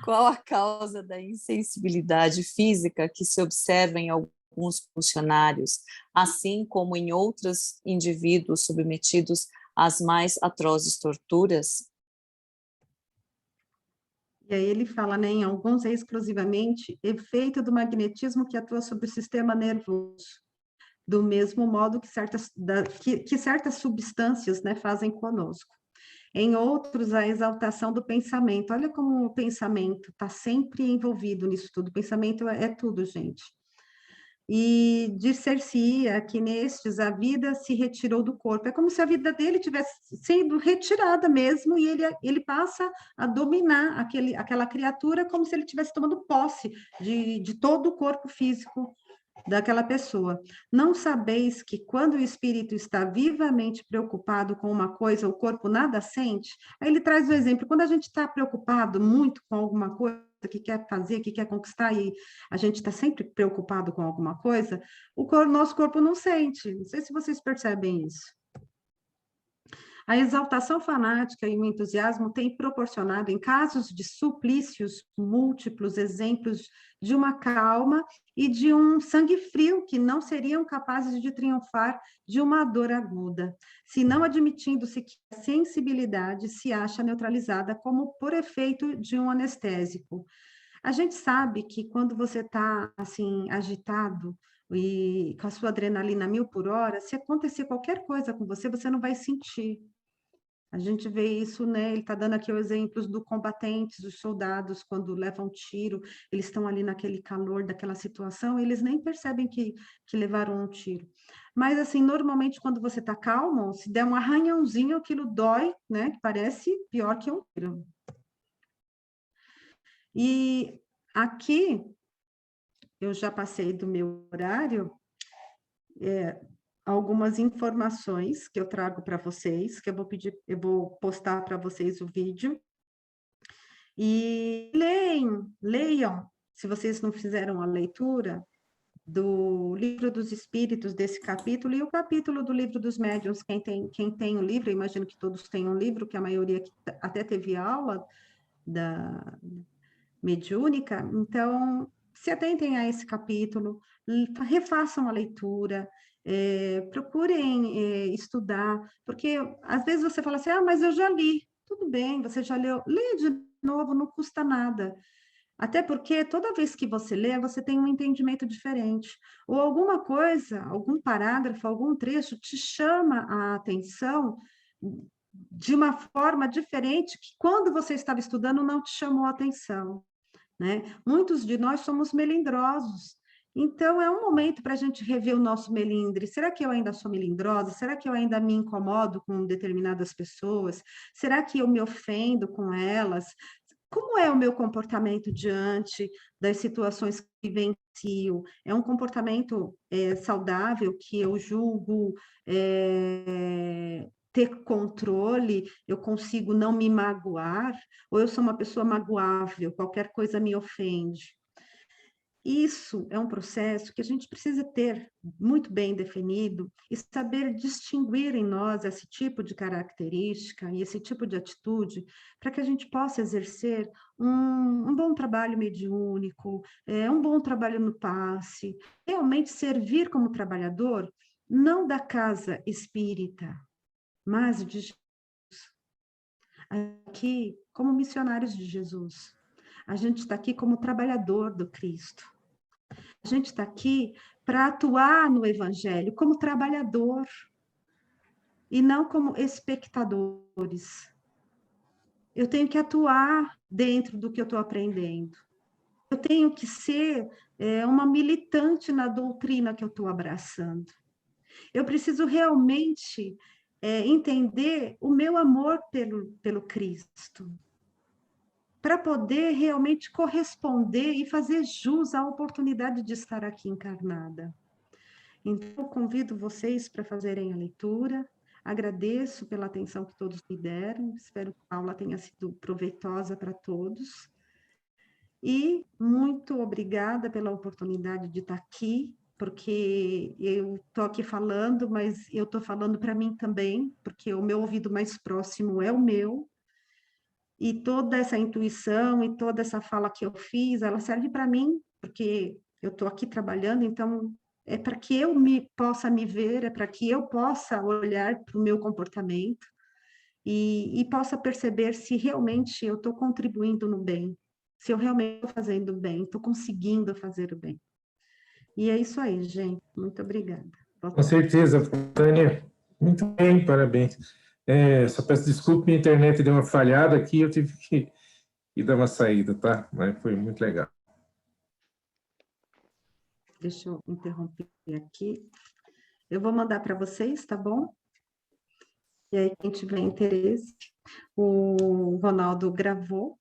Qual a causa da insensibilidade física que se observa em alguns funcionários, assim como em outros indivíduos submetidos às mais atrozes torturas? E aí ele fala, né, em alguns é exclusivamente efeito do magnetismo que atua sobre o sistema nervoso, do mesmo modo que certas substâncias, né, fazem conosco. Em outros, a exaltação do pensamento. Olha como o pensamento está sempre envolvido nisso tudo. O pensamento é tudo, gente. E disser-se-ia que nestes a vida se retirou do corpo. É como se a vida dele tivesse sendo retirada mesmo, e ele passa a dominar aquela criatura como se ele estivesse tomando posse de todo o corpo físico daquela pessoa. Não sabeis que quando o espírito está vivamente preocupado com uma coisa, o corpo nada sente? Aí ele traz o exemplo, quando a gente está preocupado muito com alguma coisa, que quer fazer, que quer conquistar, e a gente está sempre preocupado com alguma coisa, nosso corpo não sente. Não sei se vocês percebem isso. A exaltação fanática e o entusiasmo têm proporcionado, em casos de suplícios múltiplos, exemplos de uma calma e de um sangue frio que não seriam capazes de triunfar de uma dor aguda, se não admitindo-se que a sensibilidade se acha neutralizada como por efeito de um anestésico. A gente sabe que quando você está, assim, agitado e com a sua adrenalina 1000 por hora, se acontecer qualquer coisa com você, você não vai sentir. A gente vê isso, né? Ele está dando aqui os exemplos do combatentes, dos soldados, quando levam tiro, eles estão ali naquele calor daquela situação, eles nem percebem que levaram um tiro. Mas, assim, normalmente, quando você está calmo, se der um arranhãozinho, aquilo dói, né? Parece pior que um tiro. E aqui, eu já passei do meu horário, algumas informações que eu trago para vocês, que eu vou postar para vocês o vídeo. E leiam, se vocês não fizeram a leitura do Livro dos Espíritos, desse capítulo, e o capítulo do Livro dos Médiuns, quem tem o livro, eu imagino que todos tenham um livro, que a maioria até teve aula da mediúnica, então se atentem a esse capítulo, refaçam a leitura, procurem estudar, porque às vezes você fala assim, mas eu já li. Tudo bem, você já leu, lê de novo, não custa nada. Até porque toda vez que você lê, você tem um entendimento diferente. Ou alguma coisa, algum parágrafo, algum trecho te chama a atenção de uma forma diferente que quando você estava estudando não te chamou a atenção, né? Muitos de nós somos melindrosos. Então, é um momento para a gente rever o nosso melindre. Será que eu ainda sou melindrosa? Será que eu ainda me incomodo com determinadas pessoas? Será que eu me ofendo com elas? Como é o meu comportamento diante das situações que vivencio? É um comportamento saudável que eu julgo ter controle? Eu consigo não me magoar? Ou eu sou uma pessoa magoável? Qualquer coisa me ofende? Isso é um processo que a gente precisa ter muito bem definido e saber distinguir em nós esse tipo de característica e esse tipo de atitude para que a gente possa exercer um bom trabalho mediúnico, um bom trabalho no passe, realmente servir como trabalhador, não da casa espírita, mas de Jesus. Aqui, como missionários de Jesus. A gente está aqui como trabalhador do Cristo. A gente está aqui para atuar no Evangelho como trabalhador e não como espectadores. Eu tenho que atuar dentro do que eu estou aprendendo. Eu tenho que ser uma militante na doutrina que eu estou abraçando. Eu preciso realmente entender o meu amor pelo Cristo, para poder realmente corresponder e fazer jus à oportunidade de estar aqui encarnada. Então, eu convido vocês para fazerem a leitura, agradeço pela atenção que todos me deram, espero que a aula tenha sido proveitosa para todos, e muito obrigada pela oportunidade de estar aqui, porque eu estou aqui falando, mas eu estou falando para mim também, porque o meu ouvido mais próximo é o meu, e toda essa intuição e toda essa fala que eu fiz, ela serve para mim, porque eu estou aqui trabalhando, então é para que eu possa me ver, é para que eu possa olhar para o meu comportamento e possa perceber se realmente eu estou contribuindo no bem, se eu realmente estou fazendo o bem, estou conseguindo fazer o bem. E é isso aí, gente. Muito obrigada. Com certeza, Tânia. Muito bem, parabéns. Só peço desculpa, minha internet deu uma falhada aqui, eu tive que ir dar uma saída, tá? Mas foi muito legal. Deixa eu interromper aqui. Eu vou mandar para vocês, tá bom? E aí, quem tiver interesse, o Ronaldo gravou.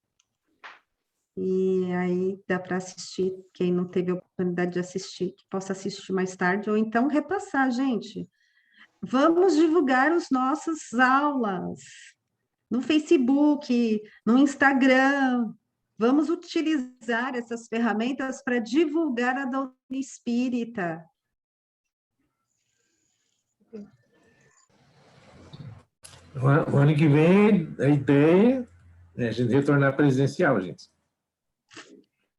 E aí dá para assistir, quem não teve a oportunidade de assistir, que possa assistir mais tarde, ou então repassar, gente. Vamos divulgar as nossas aulas no Facebook, no Instagram. Vamos utilizar essas ferramentas para divulgar a doutrina espírita. O ano que vem, a ideia é a gente retornar presencial, gente.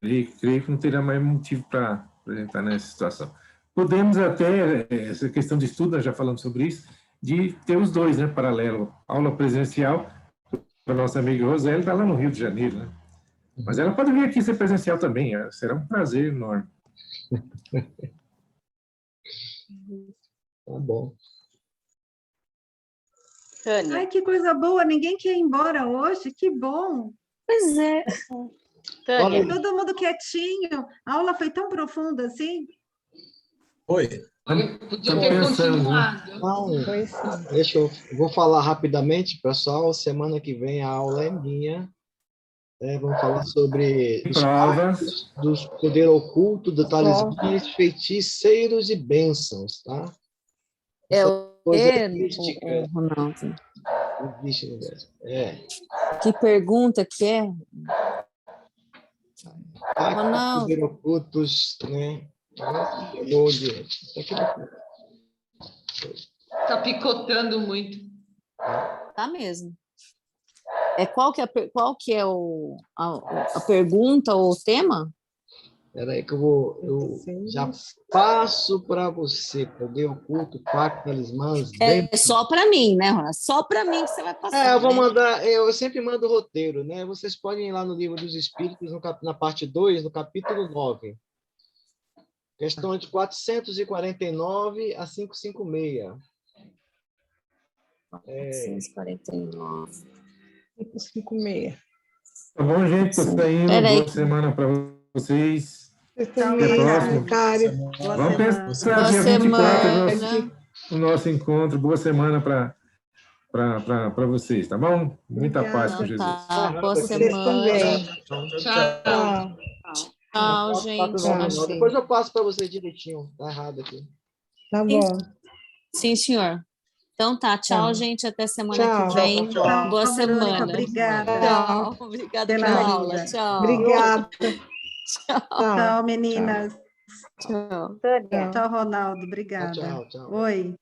Creio que não terá mais motivo para estar nessa situação. Podemos até, essa questão de estudo, nós já falamos sobre isso, de ter os dois, né, paralelo. Aula presencial, a nossa amiga Roseli está lá no Rio de Janeiro, né? Mas ela pode vir aqui ser presencial também, será um prazer enorme. Tá bom. Tânia. Ai, que coisa boa, ninguém quer ir embora hoje, que bom. Pois é. Tânia. Todo mundo quietinho, a aula foi tão profunda assim. Oi. Podia ter continuado. Não, vou falar rapidamente, pessoal. Semana que vem a aula é minha. Vamos falar sobre os Prova. pactos dos poder oculto, do talismãs, feiticeiros e bênçãos, tá? É Essa o coisa quê, mística. Ronaldo? Existe no universo. Que pergunta que é? Pactos Ronaldo. poder ocultos, né? Está picotando muito. Tá mesmo. Qual que é a pergunta ou o tema? Espera aí que eu já passo para você, poder oculto, pacto, talismãs, É só para mim, né, Ronaldo? Só para mim que você vai passar. eu vou né? mandar, eu sempre mando o roteiro, né? Vocês podem ir lá no Livro dos Espíritos, na parte 2, no capítulo 9. Questão de 449 a 556. 449. 556. Tá bom, gente? Tô saindo. Peraí. Boa semana para vocês. Vocês Tchau, também, próximo. Cário. Boa Vamos semana. pensar Boa dia 24 semana. o nosso encontro. Boa semana para vocês, tá bom? Muita paz com Jesus. Tá, boa Vocês semana. também. Tchau. Tchau, gente. Depois eu passo para vocês direitinho. Tá errado aqui. Tá bom. Sim, senhor. Então tá, tchau, Tá. gente. Até semana Tchau. que vem. Tchau, Boa Verônica, semana. obrigada. Tchau. Obrigada Pela pela ajuda. aula. Tchau. Obrigada. Tchau. Tchau, meninas. Tchau. Tchau, Ronaldo. Obrigada. Tchau. Oi.